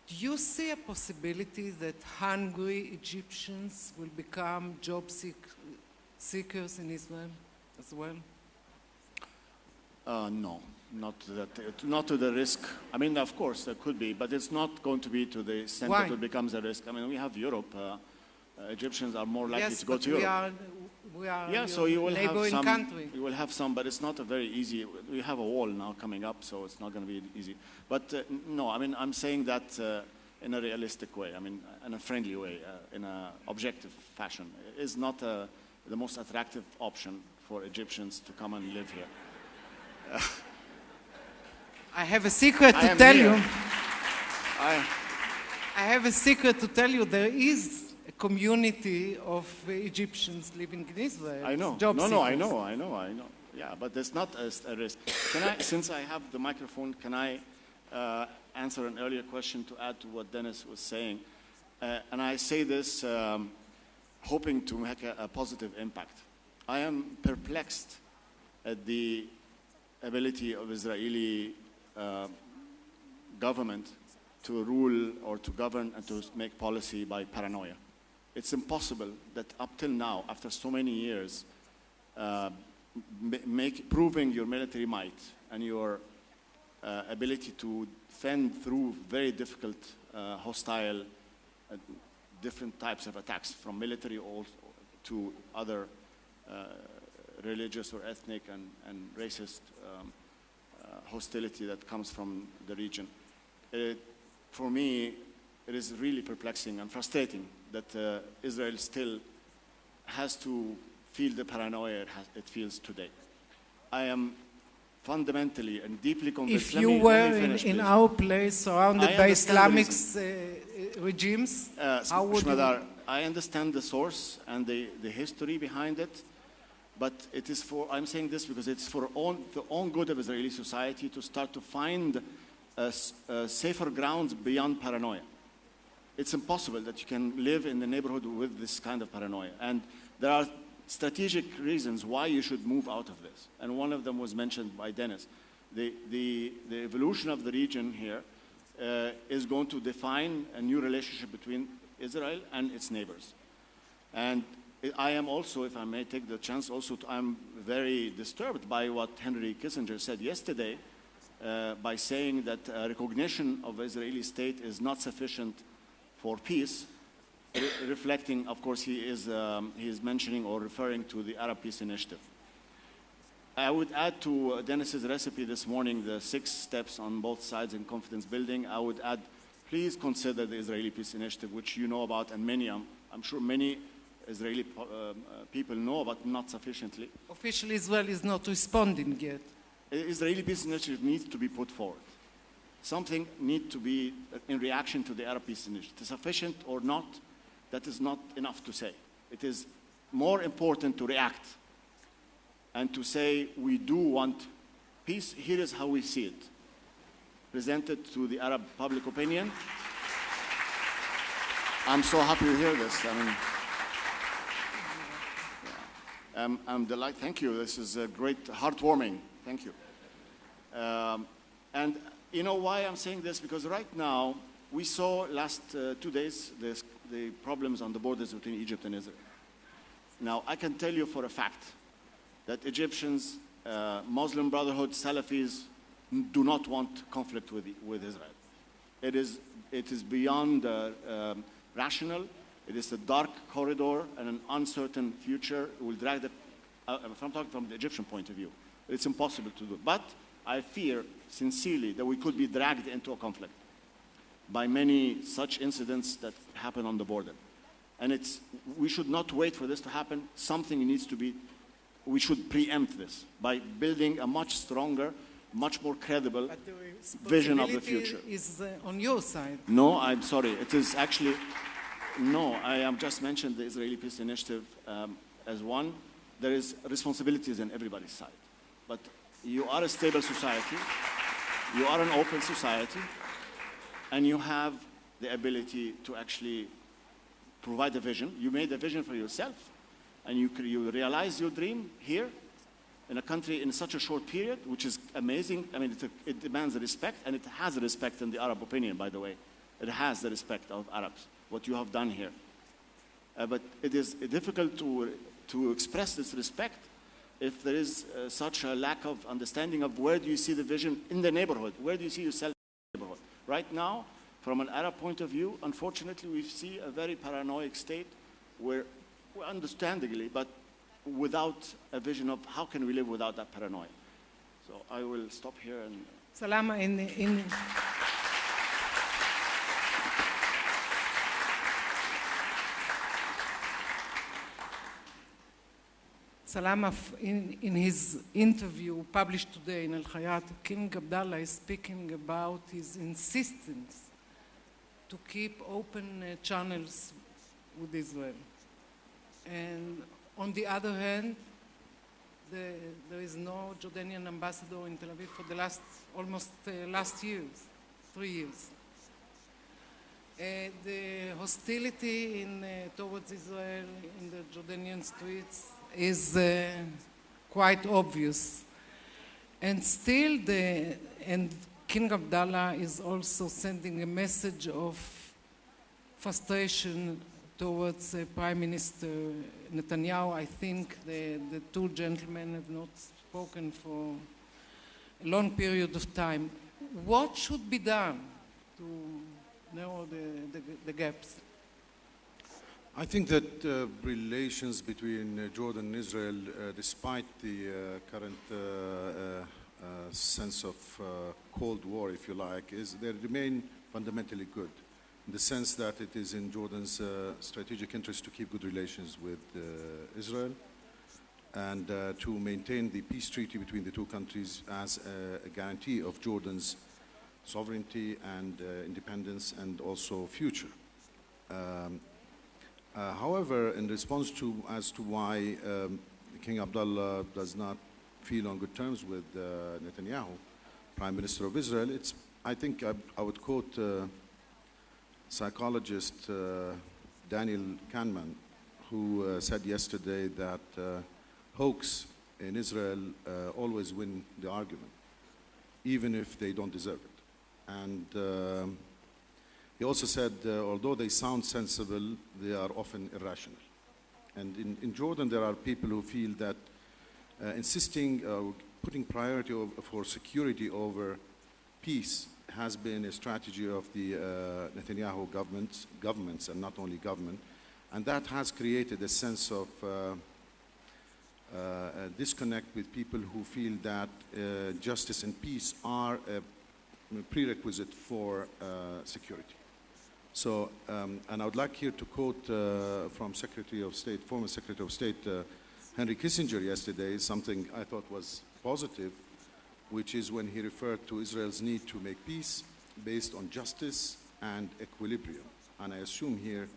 Do you see a possibility that hungry Egyptians will become job seekers in Israel as well? No, not to the risk. I mean, of course, there could be, but it's not going to be to the extent that it becomes a risk. I mean, we have Europe. Egyptians are more likely to go to Europe. We are yeah, so you will neighboring have some. country. You will have some, but it's not a very easy. We have a wall now coming up, so it's not going to be easy. But no, I mean, I'm saying that in a realistic way. I mean, in a friendly way, in an objective fashion. It is not the most attractive option for Egyptians to come and live here. I have a secret to tell you. I have a secret to tell you. There is a community of Egyptians living in Israel. I know. Job seekers. I know. Yeah, but it's not a risk. Since I have the microphone, can I answer an earlier question to add to what Dennis was saying? And I say this hoping to make a positive impact. I am perplexed at the ability of Israeli government to rule or to govern and to make policy by paranoia. It's impossible that up till now, after so many years, proving your military might and your ability to fend through very difficult, hostile, different types of attacks, from military to other religious or ethnic and racist hostility that comes from the region. For me, it is really perplexing and frustrating that Israel still has to feel the paranoia it feels today. I am fundamentally and deeply convinced. If you were in our place, surrounded by Islamic regimes, how would you? I understand the source and the history behind it, but it is I'm saying this because it's for the own good of Israeli society to start to find safer grounds beyond paranoia. It's impossible that you can live in the neighborhood with this kind of paranoia. And there are strategic reasons why you should move out of this. And one of them was mentioned by Dennis. The evolution of the region here is going to define a new relationship between Israel and its neighbors. And I am also, if I may take the chance also, I'm very disturbed by what Henry Kissinger said yesterday by saying that recognition of the Israeli state is not sufficient for peace, reflecting, of course, he is mentioning or referring to the Arab Peace Initiative. I would add to Dennis's recipe this morning the 6 steps on both sides in confidence building. I would add, please consider the Israeli Peace Initiative, which you know about, and many, I'm sure many Israeli people know about, not sufficiently. Officially, Israel is not responding yet. Israeli Peace Initiative needs to be put forward. Something needs to be in reaction to the Arab Peace Initiative. Sufficient or not, that is not enough to say. It is more important to react and to say we do want peace. Here is how we see it. Presented to the Arab public opinion. I'm so happy to hear this. I mean, I'm delighted. Thank you. This is a great, heartwarming. Thank you. And you know why I'm saying this? Because right now, we saw last 2 days the problems on the borders between Egypt and Israel. Now, I can tell you for a fact that Egyptians, Muslim Brotherhood, Salafis, do not want conflict with Israel. It is beyond rational. It is a dark corridor and an uncertain future. It will drag if I'm talking from the Egyptian point of view, it's impossible to do. But I fear sincerely that we could be dragged into a conflict by many such incidents that happen on the border. And we should not wait for this to happen. Something needs to be, we should preempt this by building a much stronger, much more credible vision of the future. Is on your side. No, I'm sorry. It is actually, no, I have just mentioned the Israeli Peace Initiative as one. There is responsibilities on everybody's side. But you are a stable society, you are an open society, and you have the ability to actually provide a vision. You made a vision for yourself, and you realize your dream here in a country in such a short period, which is amazing. I mean, it demands respect, and it has respect in the Arab opinion, by the way. It has the respect of Arabs, what you have done here. But it is difficult to express this respect if there is such a lack of understanding of where do you see the vision in the neighborhood, where do you see yourself in the neighborhood. Right now, from an Arab point of view, unfortunately, we see a very paranoid state where, understandably, but without a vision of how can we live without that paranoia. So I will stop here and... Salama, Salama, in his interview published today in Al-Hayat, King Abdullah is speaking about his insistence to keep open channels with Israel. And on the other hand, there is no Jordanian ambassador in Tel Aviv for the almost last years, 3 years. The hostility towards Israel in the Jordanian streets is quite obvious. And still, King Abdullah is also sending a message of frustration towards Prime Minister Netanyahu. I think the two gentlemen have not spoken for a long period of time. What should be done to narrow the gaps? I think that relations between Jordan and Israel, despite the current sense of Cold War, if you like, they remain fundamentally good, in the sense that it is in Jordan's strategic interest to keep good relations with Israel. and to maintain the peace treaty between the two countries as a guarantee of Jordan's sovereignty and independence and also future. However, in response to as to why King Abdullah does not feel on good terms with Netanyahu, Prime Minister of Israel, I think I would quote psychologist Daniel Kahneman, who said yesterday that hoax in Israel always win the argument, even if they don't deserve it. And he also said, although they sound sensible, they are often irrational. And in Jordan, there are people who feel that insisting, putting priority for security over peace has been a strategy of the Netanyahu governments, and not only government. And that has created a sense of a disconnect with people who feel that justice and peace are a prerequisite for security. So, and I would like here to quote from Secretary of State, former Secretary of State Henry Kissinger yesterday, something I thought was positive, which is when he referred to Israel's need to make peace based on justice and equilibrium. And I assume here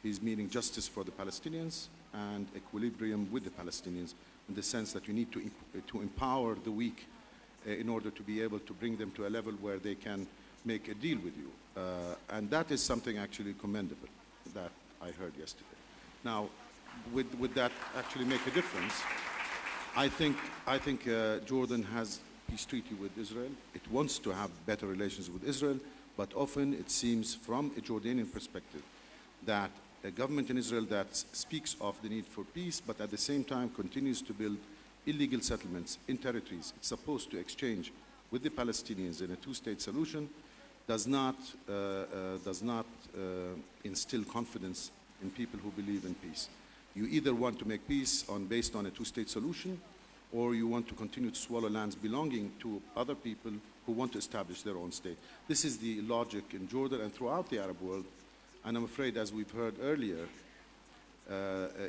he's meaning justice for the Palestinians and equilibrium with the Palestinians, in the sense that you need to empower the weak in order to be able to bring them to a level where they can make a deal with you. And that is something actually commendable that I heard yesterday. Now, would that actually make a difference? I think Jordan has peace treaty with Israel. It wants to have better relations with Israel, but often it seems from a Jordanian perspective that a government in Israel that speaks of the need for peace, but at the same time continues to build illegal settlements in territories it's supposed to exchange with the Palestinians in a two-state solution, does not instill confidence in people who believe in peace. You either want to make peace based on a two-state solution, or you want to continue to swallow lands belonging to other people who want to establish their own state. This is the logic in Jordan and throughout the Arab world. And I'm afraid, as we've heard earlier,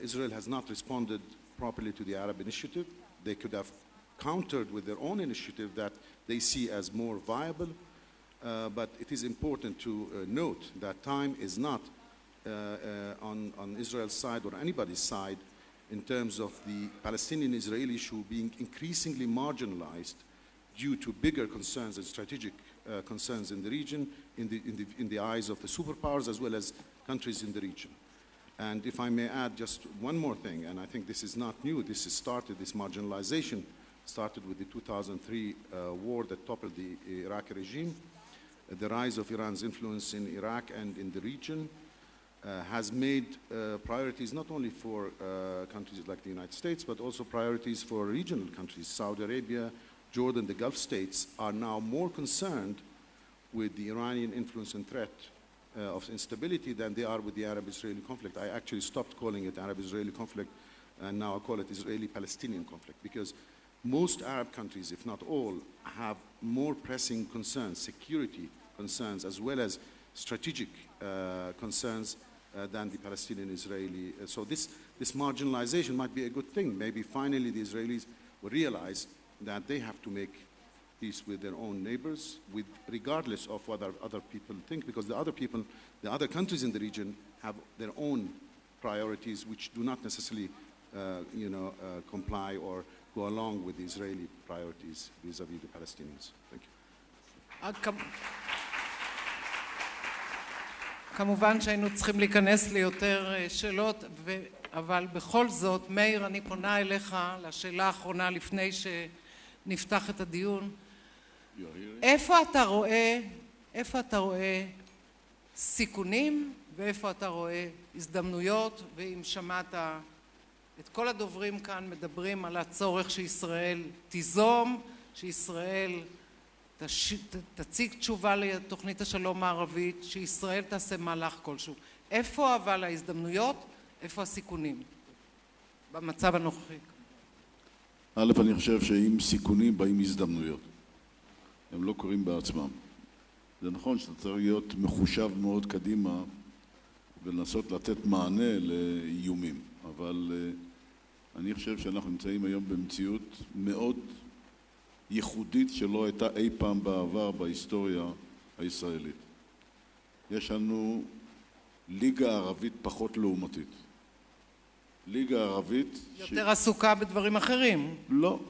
Israel has not responded properly to the Arab initiative. They could have countered with their own initiative that they see as more viable. But it is important to note that time is not on Israel's side or anybody's side in terms of the Palestinian-Israeli issue being increasingly marginalized due to bigger concerns and strategic concerns in the region, in the eyes of the superpowers as well as countries in the region. And if I may add just one more thing, and I think this is not new, this marginalization started with the 2003 war that toppled the Iraqi regime. The rise of Iran's influence in Iraq and in the region has made priorities not only for countries like the United States, but also priorities for regional countries. Saudi Arabia, Jordan, the Gulf states are now more concerned with the Iranian influence and threat of instability than they are with the Arab-Israeli conflict. I actually stopped calling it Arab-Israeli conflict, and now I call it Israeli-Palestinian conflict, because most Arab countries, if not all, have more pressing concerns, security concerns, as well as strategic concerns than the Palestinian-Israeli. So this marginalization might be a good thing. Maybe finally the Israelis will realize that they have to make peace with their own neighbors, regardless of what other people think, because the other countries in the region have their own priorities, which do not necessarily, comply or go along with the Israeli priorities vis-à-vis the Palestinians. Thank you. כמובן שהיינו צריכים להיכנס ליותר שאלות, אבל בכל זאת, מאיר, אני פונה אליך לשאלה האחרונה לפני שנפתח את הדיון. איפה אתה רואה סיכונים ואיפה אתה רואה הזדמנויות? ואם שמעת את כל הדוברים כאן מדברים על הצורך שישראל תיזום, שישראל תציג תשובה לתוכנית השלום הערבית, שישראל תעשה מהלך כלשהו. איפה אבל ההזדמנויות, איפה הסיכונים במצב הנוכחי? א', אני חושב שעם סיכונים באים הזדמנויות. הם לא קורים בעצמם. זה נכון שאתה צריך להיות מחושב מאוד קדימה ולנסות לתת מענה לאיומים, אבל אני חושב שאנחנו נמצאים היום במציאות מאוד ייחודית שלא הייתה אי פעם בעבר בהיסטוריה הישראלית. יש לנו ליגה ערבית פחות לעומתית. ליגה ערבית... יותר עסוקה בדברים אחרים. לא.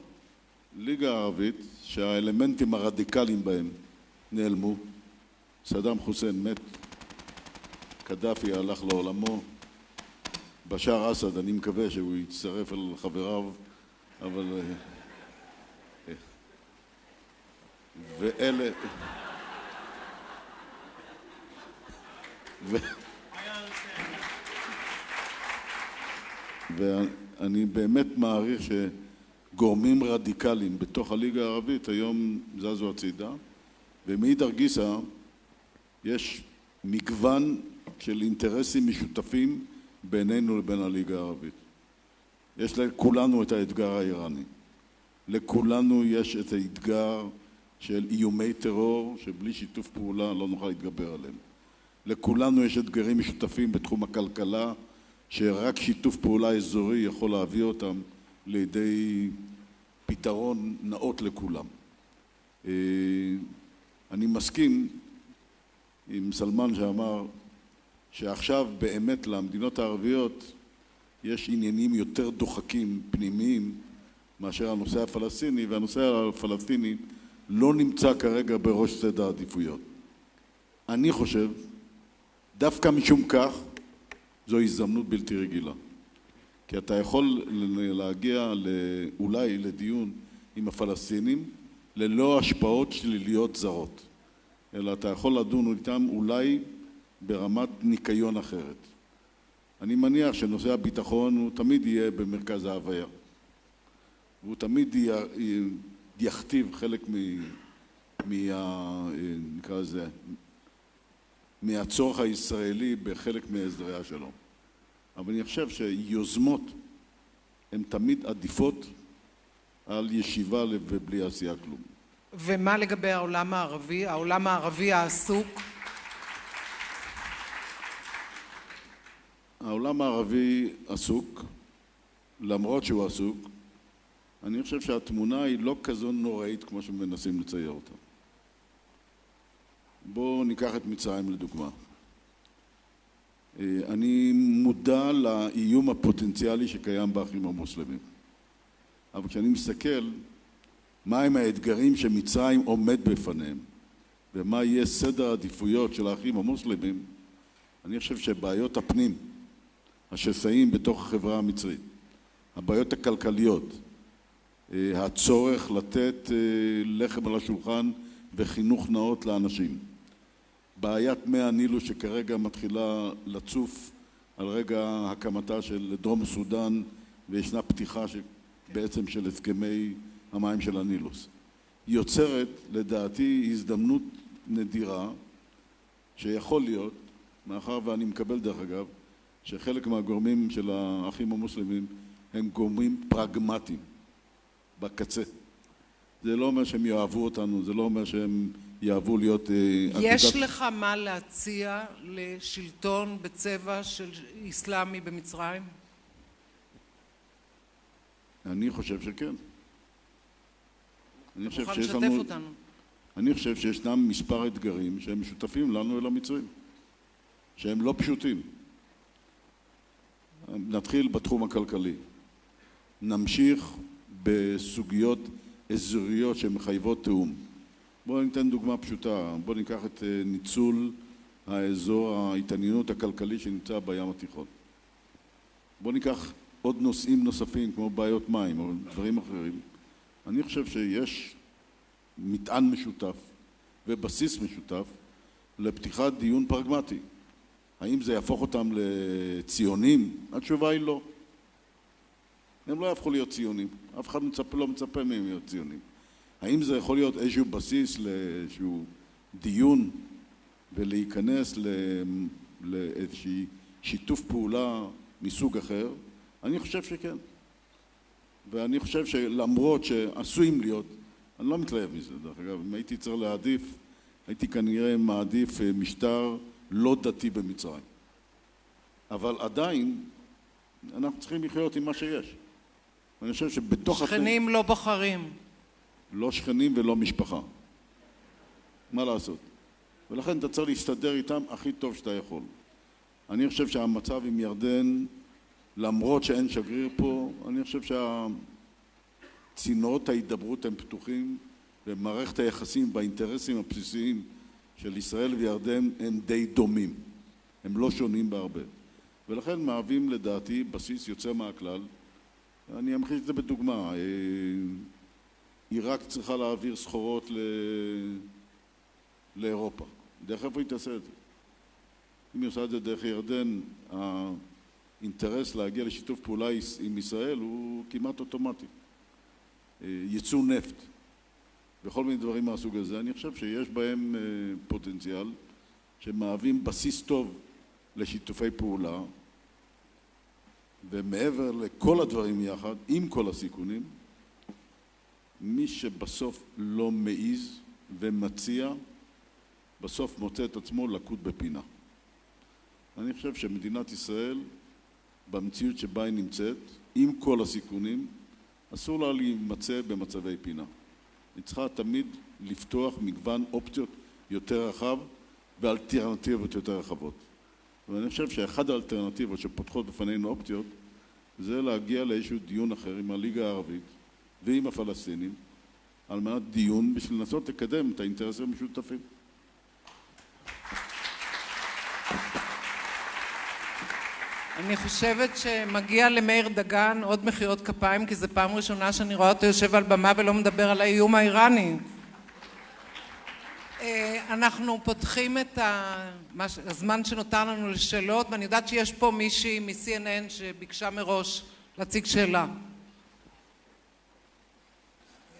ליגה ערבית שהאלמנטים הרדיקליים בהם נעלמו. סדאם חוסיין מת, קדאפי הלך לעולמו, בשאר אסד, אני מקווה שהוא יצטרף אל חבריו, אבל... ואלה... ואני באמת מעריך שגורמים רדיקליים בתוך הליגה הערבית היום זזו הצידה, ומאידך גיסא יש מגוון של אינטרסים משותפים בינינו לבין הליגה הערבית. יש לכולנו את האתגר האיראני. לכולנו יש את האתגר של איומי טרור שבלי שיתוף פעולה לא נוכל להתגבר עליהם. לכולנו יש אתגרים משותפים בתחום הכלכלה שרק שיתוף פעולה אזורי יכול להביא אותם לידי פתרון נאות לכולם. אני מסכים עם סלמן שאמר שעכשיו באמת למדינות הערביות יש עניינים יותר דוחקים פנימיים מאשר הנושא הפלסטיני, והנושא הפלסטיני לא נמצא כרגע בראש סדר העדיפויות. אני חושב, דווקא משום כך, זו הזדמנות בלתי רגילה. כי אתה יכול להגיע אולי לדיון עם הפלסטינים ללא השפעות שליליות זרות, אלא אתה יכול לדון איתם אולי ברמת ניקיון אחרת. אני מניח שנושא הביטחון הוא תמיד יהיה במרכז ההוויה. והוא תמיד יכתיב חלק נקרא לזה, מהצורך הישראלי בחלק מהסדרי השלום. אבל אני חושב שיוזמות הן תמיד עדיפות על ישיבה ובלי עשייה כלום. ומה לגבי העולם הערבי? העולם הערבי העסוק? העולם הערבי עסוק, למרות שהוא עסוק, אני חושב שהתמונה היא לא כזו נוראית כמו שמנסים לצייר אותה. בואו ניקח את מצרים לדוגמה. אני מודע לאיום הפוטנציאלי שקיים באחים המוסלמים. אבל כשאני מסתכל מהם האתגרים שמצרים עומד בפניהם ומה יהיה סדר העדיפויות של האחים המוסלמים, אני חושב שבעיות הפנים, השסעים בתוך החברה המצרית, הבעיות הכלכליות, הצורך לתת לחם על השולחן וחינוך נאות לאנשים, בעיית מי הנילו שכרגע מתחילה לצוף על רגע הקמתה של דרום סודן וישנה פתיחה בעצם של הסכמי המים של הנילוס, יוצרת לדעתי הזדמנות נדירה שיכול להיות, מאחר ואני מקבל דרך אגב, שחלק מהגורמים של האחים המוסלמים הם גורמים פרגמטיים בקצה. זה לא אומר שהם יאהבו אותנו, זה לא אומר שהם יאהבו להיות... יש לך מה להציע לשלטון בצבע של איסלאמי במצרים? אני חושב שכן. אתה מוכן לשתף אותנו? אני חושב שישנם מספר אתגרים שהם משותפים לנו ולמצרים, שהם לא פשוטים. נתחיל בתחום הכלכלי. נמשיך בסוגיות אזוריות שמחייבות תאום. בואו ניתן דוגמה פשוטה. בואו ניקח את ניצול האזור, ההתעניינות הכלכלית שנמצא בים התיכון. בואו ניקח עוד נושאים נוספים כמו בעיות מים או דברים אחרים. אני חושב שיש מטען משותף ובסיס משותף לפתיחת דיון פרגמטי. האם זה יהפוך אותם לציונים? התשובה היא לא. הם לא יהפכו להיות ציונים. אף אחד לא מצפה מהם להיות ציונים. האם זה יכול להיות איזשהו בסיס לאיזשהו דיון ולהיכנס לאיזשהו שיתוף פעולה מסוג אחר? אני חושב שכן. ואני חושב שלמרות שעשויים להיות, אני לא מתלהב מזה, דרך אגב, אם הייתי צריך להעדיף, הייתי כנראה מעדיף משטר לא דתי במצרים. אבל עדיין אנחנו צריכים לחיות עם מה שיש. אני חושב שבתוך... שכנים לא בוחרים. לא שכנים ולא משפחה. מה לעשות? ולכן אתה צריך להסתדר איתם הכי טוב שאתה יכול. אני חושב שהמצב עם ירדן, למרות שאין שגריר פה, אני חושב שהצינורות ההידברות הם פתוחים, ומערכת היחסים והאינטרסים הבסיסיים של ישראל וירדן הם די דומים. הם לא שונים בהרבה. ולכן מהווים לדעתי בסיס יוצא מהכלל. אני אמחיש את זה בדוגמה. עיראק צריכה להעביר סחורות לאירופה. דרך איפה היא תעשה את זה? אם היא עושה את זה דרך ירדן, האינטרס להגיע לשיתוף פעולה עם ישראל הוא כמעט אוטומטי. ייצוא נפט וכל מיני דברים מהסוג הזה, אני חושב שיש בהם פוטנציאל שמהווים בסיס טוב לשיתופי פעולה, ומעבר לכל הדברים יחד, עם כל הסיכונים, מי שבסוף לא מעיז ומציע, בסוף מוצא את עצמו לקוד בפינה. אני חושב שמדינת ישראל, במציאות שבה היא נמצאת, עם כל הסיכונים, אסור לה להימצא במצבי פינה. היא צריכה תמיד לפתוח מגוון אופציות יותר רחב ואלטרנטיבות יותר רחבות. ואני חושב שאחד האלטרנטיבות שפותחות בפנינו אופציות זה להגיע לאיזשהו דיון אחר עם הליגה הערבית ועם הפלסטינים על מנת דיון בשביל לנסות לקדם את האינטרסים המשותפים. אני חושבת שמגיע למאיר דגן עוד מחיאות כפיים, כי זו פעם ראשונה שאני רואה אותו יושב על במה ולא מדבר על האיום האיראני. אנחנו פותחים את הזמן שנותר לנו לשאלות, ואני יודעת שיש פה מישהי מ-CNN שביקשה מראש להציג שאלה. אני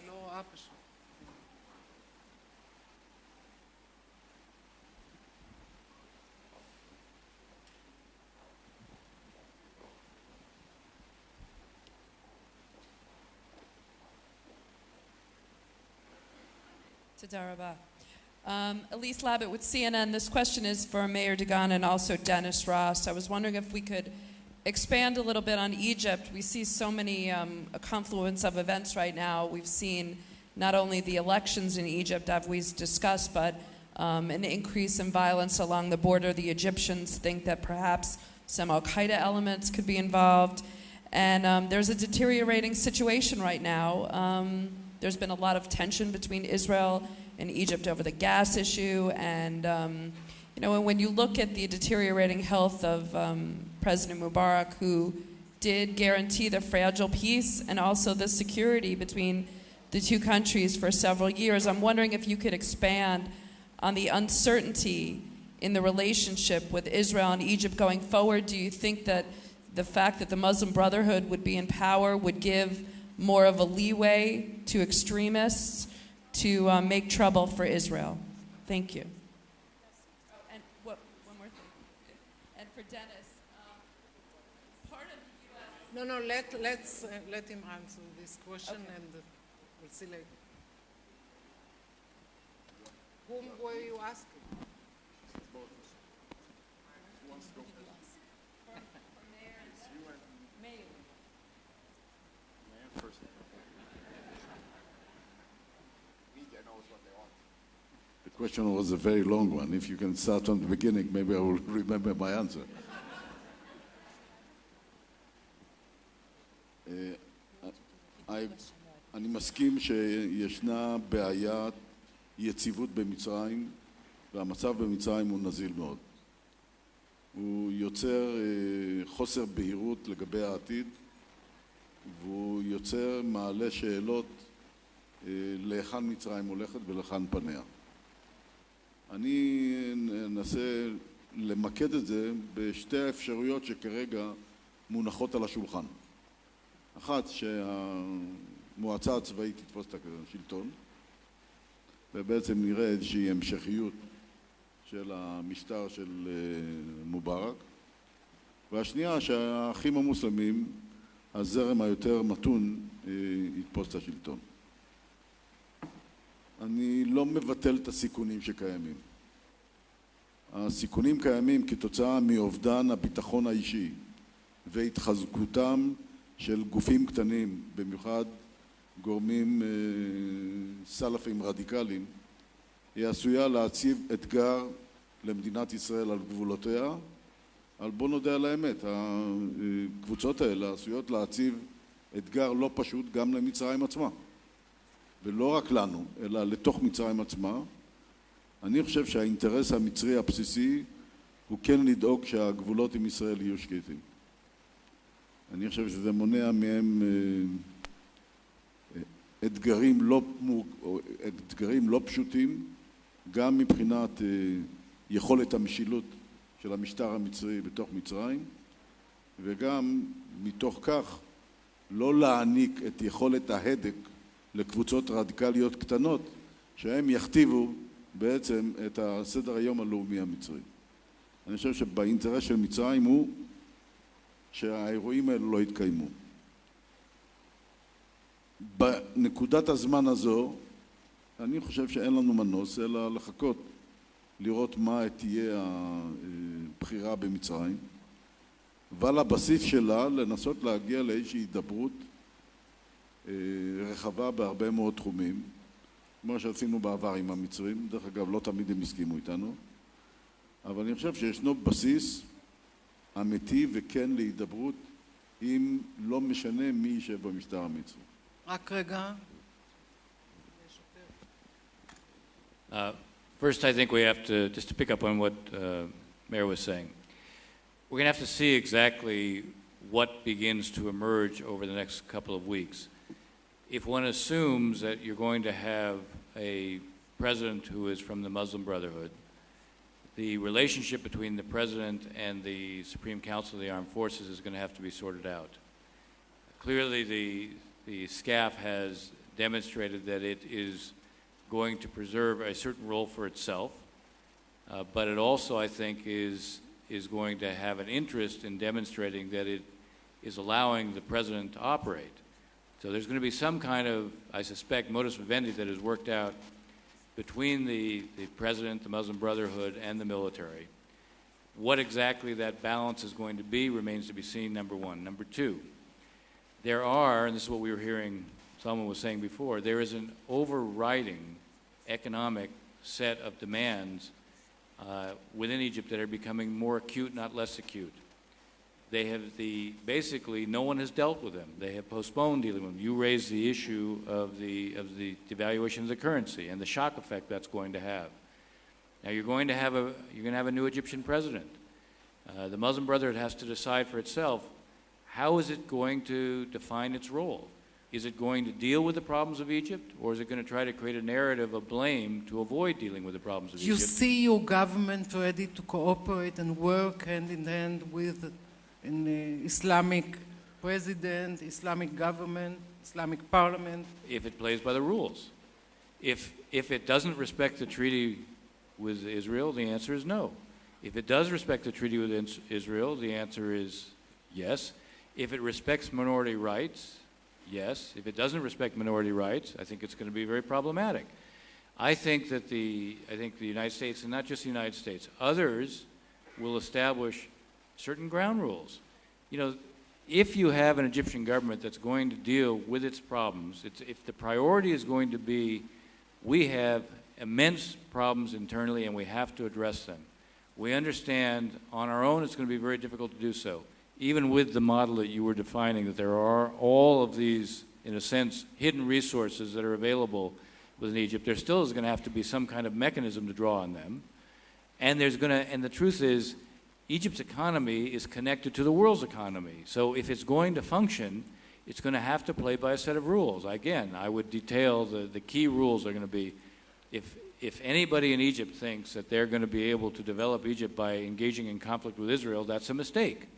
לא רואה פשוט. תודה רבה. Elise Labott with CNN. This question is for Mayor Dagan and also Dennis Ross. I was wondering if we could expand a little bit on Egypt. We see so many a confluence of events right now. We've seen not only the elections in Egypt, as we've discussed, but an increase in violence along the border. The Egyptians think that perhaps some al-Qaeda elements could be involved. And there's a deteriorating situation right now. There's been a lot of tension between Israel and Egypt over the gas issue, and you know, when you look at the deteriorating health of President Mubarak, who did guarantee the fragile peace and also the security between the two countries for several years, I'm wondering if you could expand on the uncertainty in the relationship with Israel and Egypt going forward. Do you think that the fact that the Muslim Brotherhood would be in power would give more of a leeway to extremists to make trouble for Israel? Thank you. And one more thing. And for Dennis, part of the U.S. No, let's let him answer this question, okay. And we'll see later. Whom were you asking? Who wants to go first? For Mayor. Mayor. Mayor first. The question was a very long one. If you can start from the beginning, maybe I will remember my answer. אני מסכים שישנה בעיית יציבות במצרים, והמצב במצרים הוא נזיל מאוד. הוא יוצר חוסר בהירות לגבי העתיד, והוא יוצר מעלה שאלות להיכן מצרים הולכת ולהיכן פניה. אני אנסה למקד את זה בשתי האפשרויות שכרגע מונחות על השולחן. אחת, שהמועצה הצבאית תתפוס את השלטון, ובעצם נראה איזושהי המשכיות של המשטר של מובארק. והשנייה, שהאחים המוסלמים, הזרם היותר מתון, יתפוס את השלטון. אני לא מבטל את הסיכונים שקיימים. הסיכונים קיימים כתוצאה מאובדן הביטחון האישי והתחזקותם של גופים קטנים, במיוחד גורמים סלפים רדיקליים, היא עשויה להציב אתגר למדינת ישראל על גבולותיה, אבל בוא נודה על האמת, הקבוצות האלה עשויות להציב אתגר לא פשוט גם למצרים עצמה, ולא רק לנו, אלא לתוך מצרים עצמה. אני חושב שהאינטרס המצרי הבסיסי הוא כן לדאוג שהגבולות עם ישראל יהיו שקטים. אני חושב שזה מונע מהם אתגרים לא פשוטים, גם מבחינת יכולת המשילות של המשטר המצרי בתוך מצרים, וגם מתוך כך לא להעניק את יכולת ההדק לקבוצות רדיקליות קטנות, שהם יכתיבו בעצם את הסדר היום הלאומי המצרי. אני חושב שבאינטרס של מצרים הוא שהאירועים האלו לא יתקיימו. בנקודת הזמן הזו, אני חושב שאין לנו מנוס, אלא לחכות, לראות מה תהיה הבחירה במצרים, ועל הבסיס שלה לנסות להגיע לאיזושהי הידברות רחבה בהרבה מאוד תחומים, כמו שעשינו בעבר עם המצרים. דרך אגב, לא תמיד הם הסכימו איתנו, אבל אני חושב שישנו בסיס אמיתי וכן להידברות, אם לא משנה מי יישב במשטר המצרי. רק רגע. First, I think we have to, just to pick up on what Mayor was saying, we're going to have to see exactly what begins to emerge over the next couple of weeks. If one assumes that you're going to have a president who is from the Muslim Brotherhood, the relationship between the president and the Supreme Council of the Armed Forces is going to have to be sorted out. Clearly, the SCAF has demonstrated that it is going to preserve a certain role for itself, but it also, I think, is going to have an interest in demonstrating that it is allowing the president to operate. So there's going to be some kind of, I suspect, modus vivendi that is worked out between the president, the Muslim Brotherhood, and the military. What exactly that balance is going to be remains to be seen, number one. Number two, there are, and this is what we were hearing someone was saying before, there is an overriding economic set of demands within Egypt that are becoming more acute, not less acute. They have basically no one has dealt with them. They have postponed dealing with them. You raised the issue of the devaluation of the currency and the shock effect that's going to have. Now you're going to have a new Egyptian president. The Muslim Brotherhood has to decide for itself, how is it going to define its role? Is it going to deal with the problems of Egypt, or is it going to try to create a narrative of blame to avoid dealing with the problems of Egypt? You see your government ready to cooperate and work hand in hand with an Islamic president, Islamic government, Islamic parliament? If it plays by the rules. If it doesn't respect the treaty with Israel, the answer is no. If it does respect the treaty with Israel, the answer is yes. If it respects minority rights, yes. If it doesn't respect minority rights, I think it's going to be very problematic. I think the United States, and not just the United States, others will establish certain ground rules. You know, if you have an Egyptian government that's going to deal with its problems, if the priority is going to be, we have immense problems internally and we have to address them. We understand on our own it's going to be very difficult to do so. Even with the model that you were defining, that there are all of these, in a sense, hidden resources that are available within Egypt, there still is going to have to be some kind of mechanism to draw on them. And the truth is, Egypt's economy is connected to the world's economy. So if it's going to function, it's going to have to play by a set of rules. Again, I would detail the key rules are going to be, if anybody in Egypt thinks that they're going to be able to develop Egypt by engaging in conflict with Israel, that's a mistake.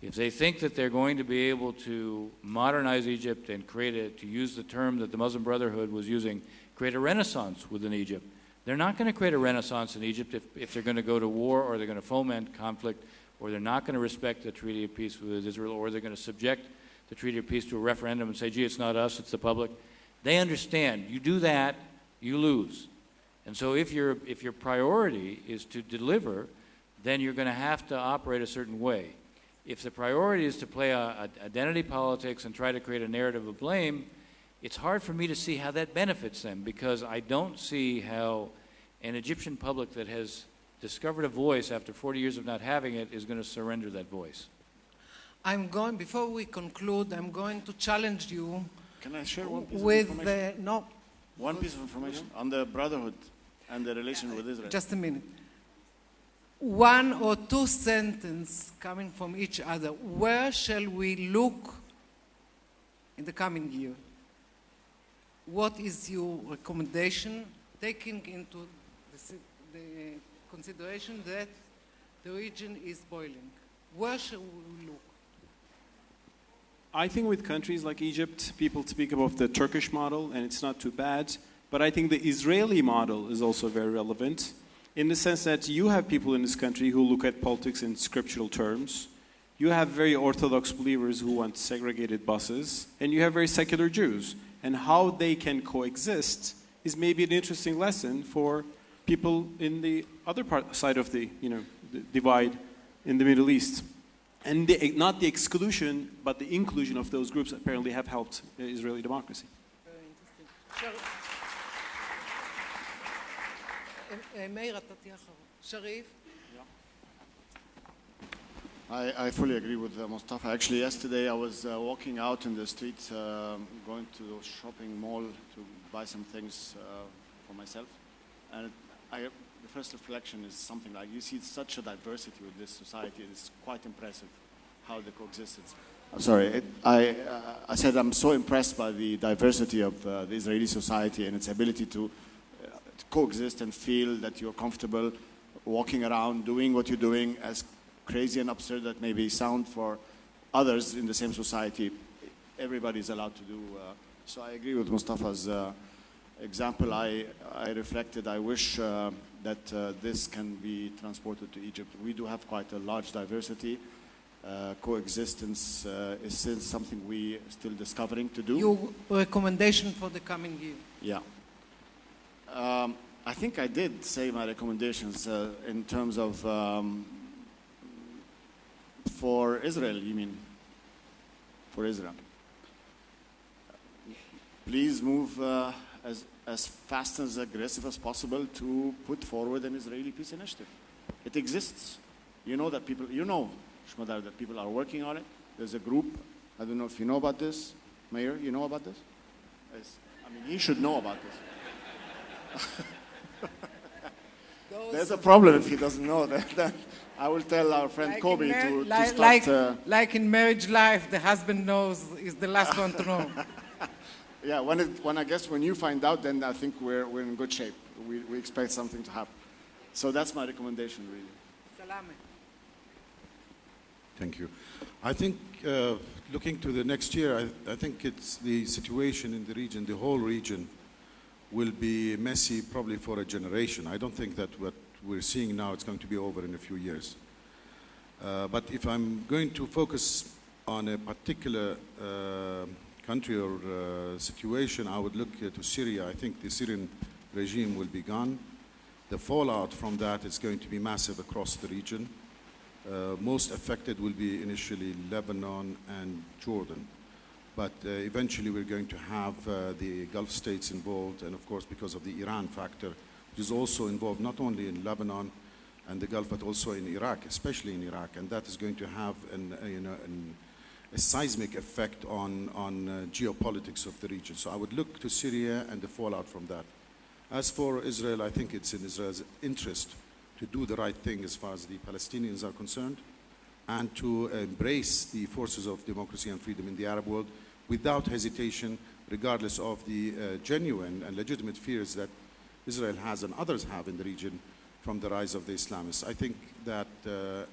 If they think that they're going to be able to modernize Egypt and to use the term that the Muslim Brotherhood was using, create a renaissance within Egypt, they're not going to create a renaissance in Egypt if they're going to go to war, or they're going to foment conflict, or they're not going to respect the Treaty of Peace with Israel, or they're going to subject the Treaty of Peace to a referendum and say, gee, it's not us, it's the public. They understand. You do that, you lose. And so if your priority is to deliver, then you're going to have to operate a certain way. If the priority is to play identity politics and try to create a narrative of blame, it's hard for me to see how that benefits them, because I don't see how an Egyptian public that has discovered a voice after 40 years of not having it is going to surrender that voice. Before we conclude, I'm going to challenge you. Can I share one piece with of information? no. One piece of information on the brotherhood and the relation with Israel. Just a minute. One or two sentences coming from each other. Where shall we look in the coming year? What is your recommendation, taking into the consideration that the region is boiling? Where shall we look? I think with countries like Egypt, people speak about the Turkish model, and it's not too bad. But I think the Israeli model is also very relevant, in the sense that you have people in this country who look at politics in scriptural terms. You have very Orthodox believers who want segregated buses, and you have very secular Jews. And how they can coexist is maybe an interesting lesson for people in the other side of the divide in the Middle East. And not the exclusion, but the inclusion of those groups apparently have helped Israeli democracy. Very interesting. מאיר, אתה תהיה אחרון. שריף? I fully agree with Mustafa. Actually, yesterday I was walking out in the streets, going to the shopping mall to buy some things for myself. And the first reflection is something like, you see such a diversity with this society. It's quite impressive how they coexist. I'm sorry, I said I'm so impressed by the diversity of the Israeli society and its ability to coexist and feel that you're comfortable walking around, doing what you're doing, as crazy and absurd that may be sound for others in the same society. Everybody's allowed to do. So I agree with Mustafa's example. I reflected, I wish that this can be transported to Egypt. We do have quite a large diversity. Coexistence is still something we still discovering to do. Your recommendation for the coming year? Yeah. I think I did say my recommendations in terms of for Israel, you mean? For Israel. Please move as fast and as aggressive as possible to put forward an Israeli peace initiative. It exists. You know that people, Shmadar, that people are working on it. There's a group. I don't know if you know about this. Mayor, you know about this? He should know about this. There's a problem if he doesn't know that. I will tell our friend Kobe to start... like in marriage life, the husband knows is the last one to know. Yeah, when you find out, then I think we're in good shape. We expect something to happen. So that's my recommendation, really. Salame. Thank you. I think looking to the next year, I think it's the situation in the region, the whole region, will be messy probably for a generation. I don't think that what we're seeing now is going to be over in a few years. But if I'm going to focus on a particular country or situation, I would look to Syria. I think the Syrian regime will be gone. The fallout from that is going to be massive across the region. Most affected will be initially Lebanon and Jordan. But eventually we're going to have the Gulf states involved, and of course because of the Iran factor, which is also involved not only in Lebanon and the Gulf, but also in Iraq, especially in Iraq, and that is going to have a seismic effect on geopolitics of the region. So I would look to Syria and the fallout from that. As for Israel, I think it's in Israel's interest to do the right thing as far as the Palestinians are concerned, and to embrace the forces of democracy and freedom in the Arab world without hesitation, regardless of the genuine and legitimate fears that Israel has and others have in the region from the rise of the Islamists. I think that the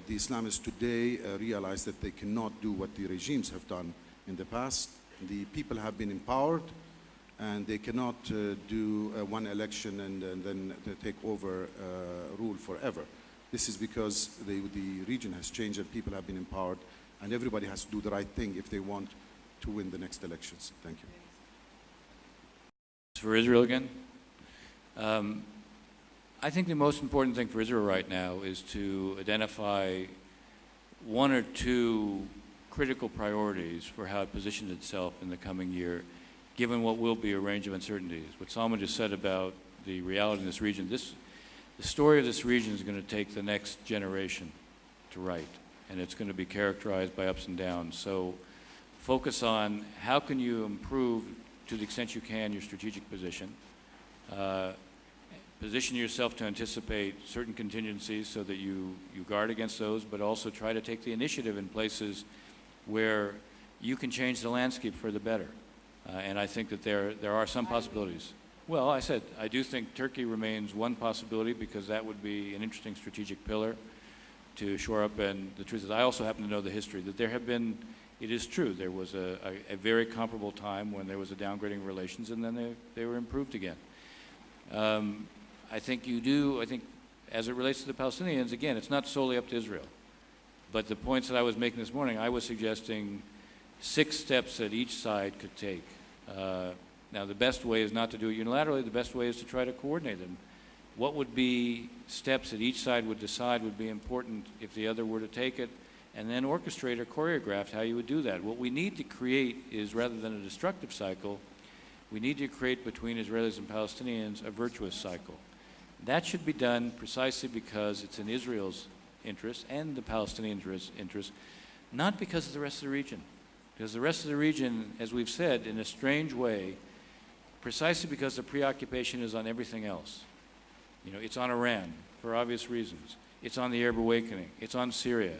Islamists today realize that they cannot do what the regimes have done in the past. The people have been empowered, and they cannot do one election and then take over rule forever. This is because the region has changed and people have been empowered, and everybody has to do the right thing if they want to win the next elections. Thank you. For Israel again, I think the most important thing for Israel right now is to identify one or two critical priorities for how it positions itself in the coming year, given what will be a range of uncertainties. What Salman just said about the reality in this region, the story of this region is going to take the next generation to write, and it's going to be characterized by ups and downs. So focus on how can you improve, to the extent you can, your strategic position. Position yourself to anticipate certain contingencies so that you guard against those, but also try to take the initiative in places where you can change the landscape for the better. And I think that there are some possibilities. Well, I said, I do think Turkey remains one possibility because that would be an interesting strategic pillar to shore up. And the truth is, I also happen to know the history, that there have been, it is true, there was a very comparable time when there was a downgrading of relations, and then they were improved again. I think as it relates to the Palestinians, again, it's not solely up to Israel. But the points that I was making this morning, I was suggesting 6 steps that each side could take. Now, the best way is not to do it unilaterally. The best way is to try to coordinate them. What would be steps that each side would decide would be important if the other were to take it, and then orchestrate or choreograph how you would do that. What we need to create is, rather than a destructive cycle, we need to create between Israelis and Palestinians a virtuous cycle. That should be done precisely because it's in Israel's interest and the Palestinians' interest, not because of the rest of the region. Because the rest of the region, as we've said, in a strange way, precisely because the preoccupation is on everything else. You know, it's on Iran, for obvious reasons. It's on the Arab awakening. It's on Syria.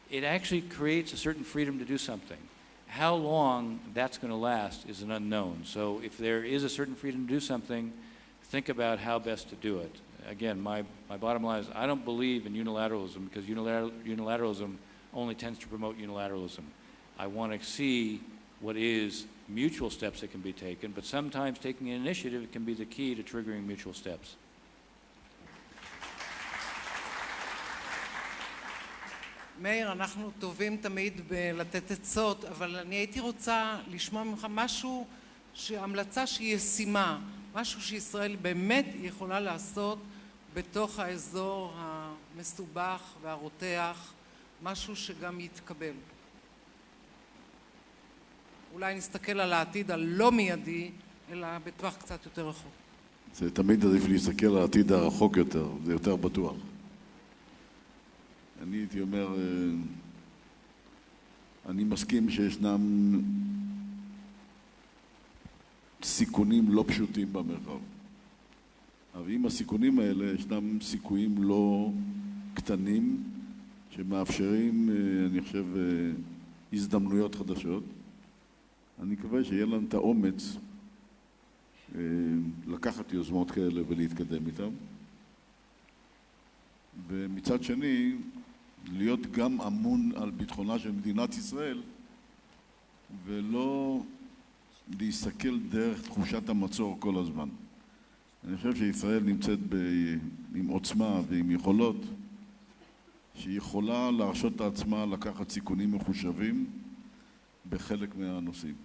It actually creates a certain freedom to do something. How long that's going to last is an unknown. So if there is a certain freedom to do something, think about how best to do it. Again, my bottom line is I don't believe in unilateralism because unilateralism only tends to promote unilateralism. I want to see what is mutual steps that can be taken, but sometimes taking an initiative can be the key to triggering mutual steps. מאיר, אנחנו טובים תמיד בלתת עצות, אבל אני הייתי רוצה לשמוע ממך משהו, המלצה שהיא ישימה, משהו שישראל באמת יכולה לעשות בתוך האזור המסובך והרותח, משהו שגם יתקבל. אולי נסתכל על העתיד הלא מיידי, אלא בטווח קצת יותר רחוק. זה תמיד עדיף להסתכל על העתיד הרחוק יותר, זה יותר בטוח. אני הייתי אומר, אני מסכים שישנם סיכונים לא פשוטים במרחב. אבל עם הסיכונים האלה ישנם סיכויים לא קטנים שמאפשרים, אני חושב, הזדמנויות חדשות. אני מקווה שיהיה לנו את האומץ לקחת יוזמות כאלה ולהתקדם איתם. ומצד שני, להיות גם אמון על ביטחונה של מדינת ישראל, ולא להסתכל דרך תחושת המצור כל הזמן. אני חושב שישראל נמצאת עם עוצמה ועם יכולות, שהיא יכולה להרשות את עצמה לקחת סיכונים מחושבים בחלק מהנושאים.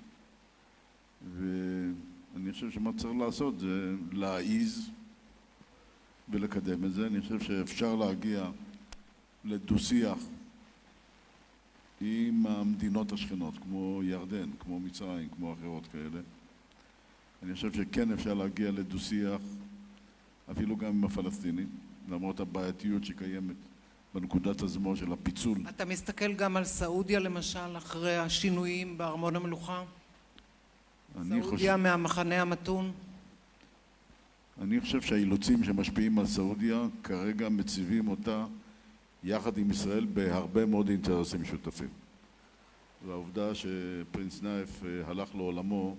ואני חושב שמה צריך לעשות זה להעיז ולקדם את זה. אני חושב שאפשר להגיע לדו-שיח עם המדינות השכנות, כמו ירדן, כמו מצרים, כמו אחרות כאלה. אני חושב שכן אפשר להגיע לדו-שיח, אפילו גם עם הפלסטינים, למרות הבעייתיות שקיימת בנקודת הזמן של הפיצול. אתה מסתכל גם על סעודיה, למשל, אחרי השינויים בארמון המלוכה? סעודיה מהמחנה המתון? אני חושב שהאילוצים שמשפיעים על סעודיה כרגע מציבים אותה יחד עם ישראל בהרבה מאוד אינטרסים שותפים. והעובדה שפרינס נייף הלך לעולמו,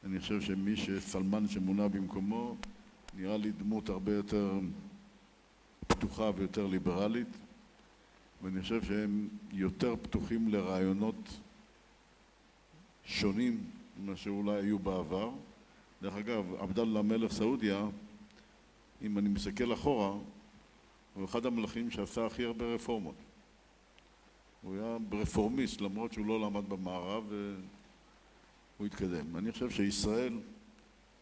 אני חושב שמי שסלמן שמונה במקומו נראה לי דמות הרבה יותר פתוחה ויותר ליברלית, ואני חושב שהם יותר פתוחים לרעיונות שונים ממה שאולי היו בעבר. דרך אגב, עבדאללה מלך סעודיה, אם אני מסתכל אחורה, הוא אחד המלכים שעשה הכי הרבה רפורמות. הוא היה רפורמיסט, למרות שהוא לא למד במערב, והוא התקדם. אני חושב שישראל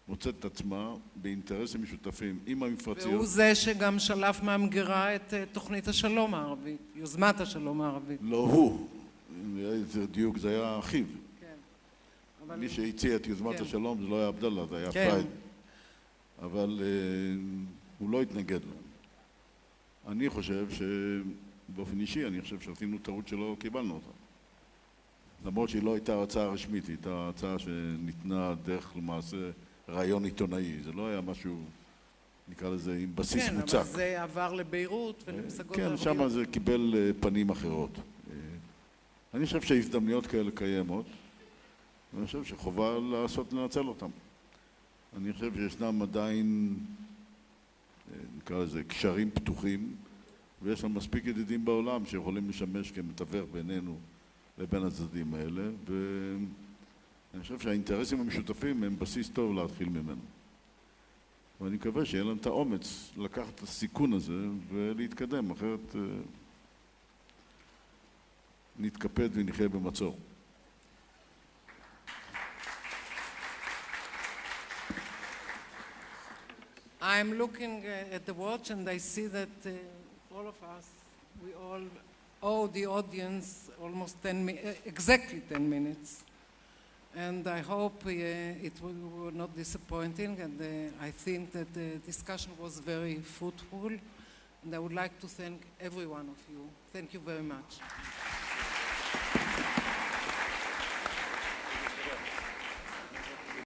מוצאת את עצמה באינטרסים משותפים עם המפרציות. והוא זה שגם שלף מהמגירה את תוכנית השלום הערבית, יוזמת השלום הערבית. לא הוא, זה דיוק, זה היה אחיו. אבל... מי שהציע את יוזמת השלום זה לא היה עבדאללה, זה היה פרייד. אבל הוא לא התנגד לו. אני חושב שבאופן אישי, אני חושב שעשינו טעות שלא קיבלנו אותה. למרות שהיא לא הייתה הרצאה רשמית, היא הייתה הרצאה שניתנה דרך למעשה רעיון עיתונאי. זה לא היה משהו, נקרא לזה, עם בסיס מוצק. כן, אבל זה עבר לביירות ולפסגות ערביות. כן, שם זה קיבל פנים אחרות. אני חושב שהזדמנויות כאלה קיימות, ואני חושב שחובה לנצל אותם. אני חושב שישנם עדיין, נקרא לזה, קשרים פתוחים, ויש לנו מספיק ידידים בעולם שיכולים לשמש כמתווך בינינו לבין הצדדים האלה, ואני חושב שהאינטרסים המשותפים הם בסיס טוב להתחיל ממנו. ואני מקווה שיהיה לנו את האומץ לקחת את הסיכון הזה ולהתקדם, אחרת נתקפד ונחיה במצור. I'm looking at the watch and I see that all of us, we all owe the audience almost exactly 10 minutes. And I hope it will not disappointing, and I think that the discussion was very fruitful, and I would like to thank every one of you. Thank you very much.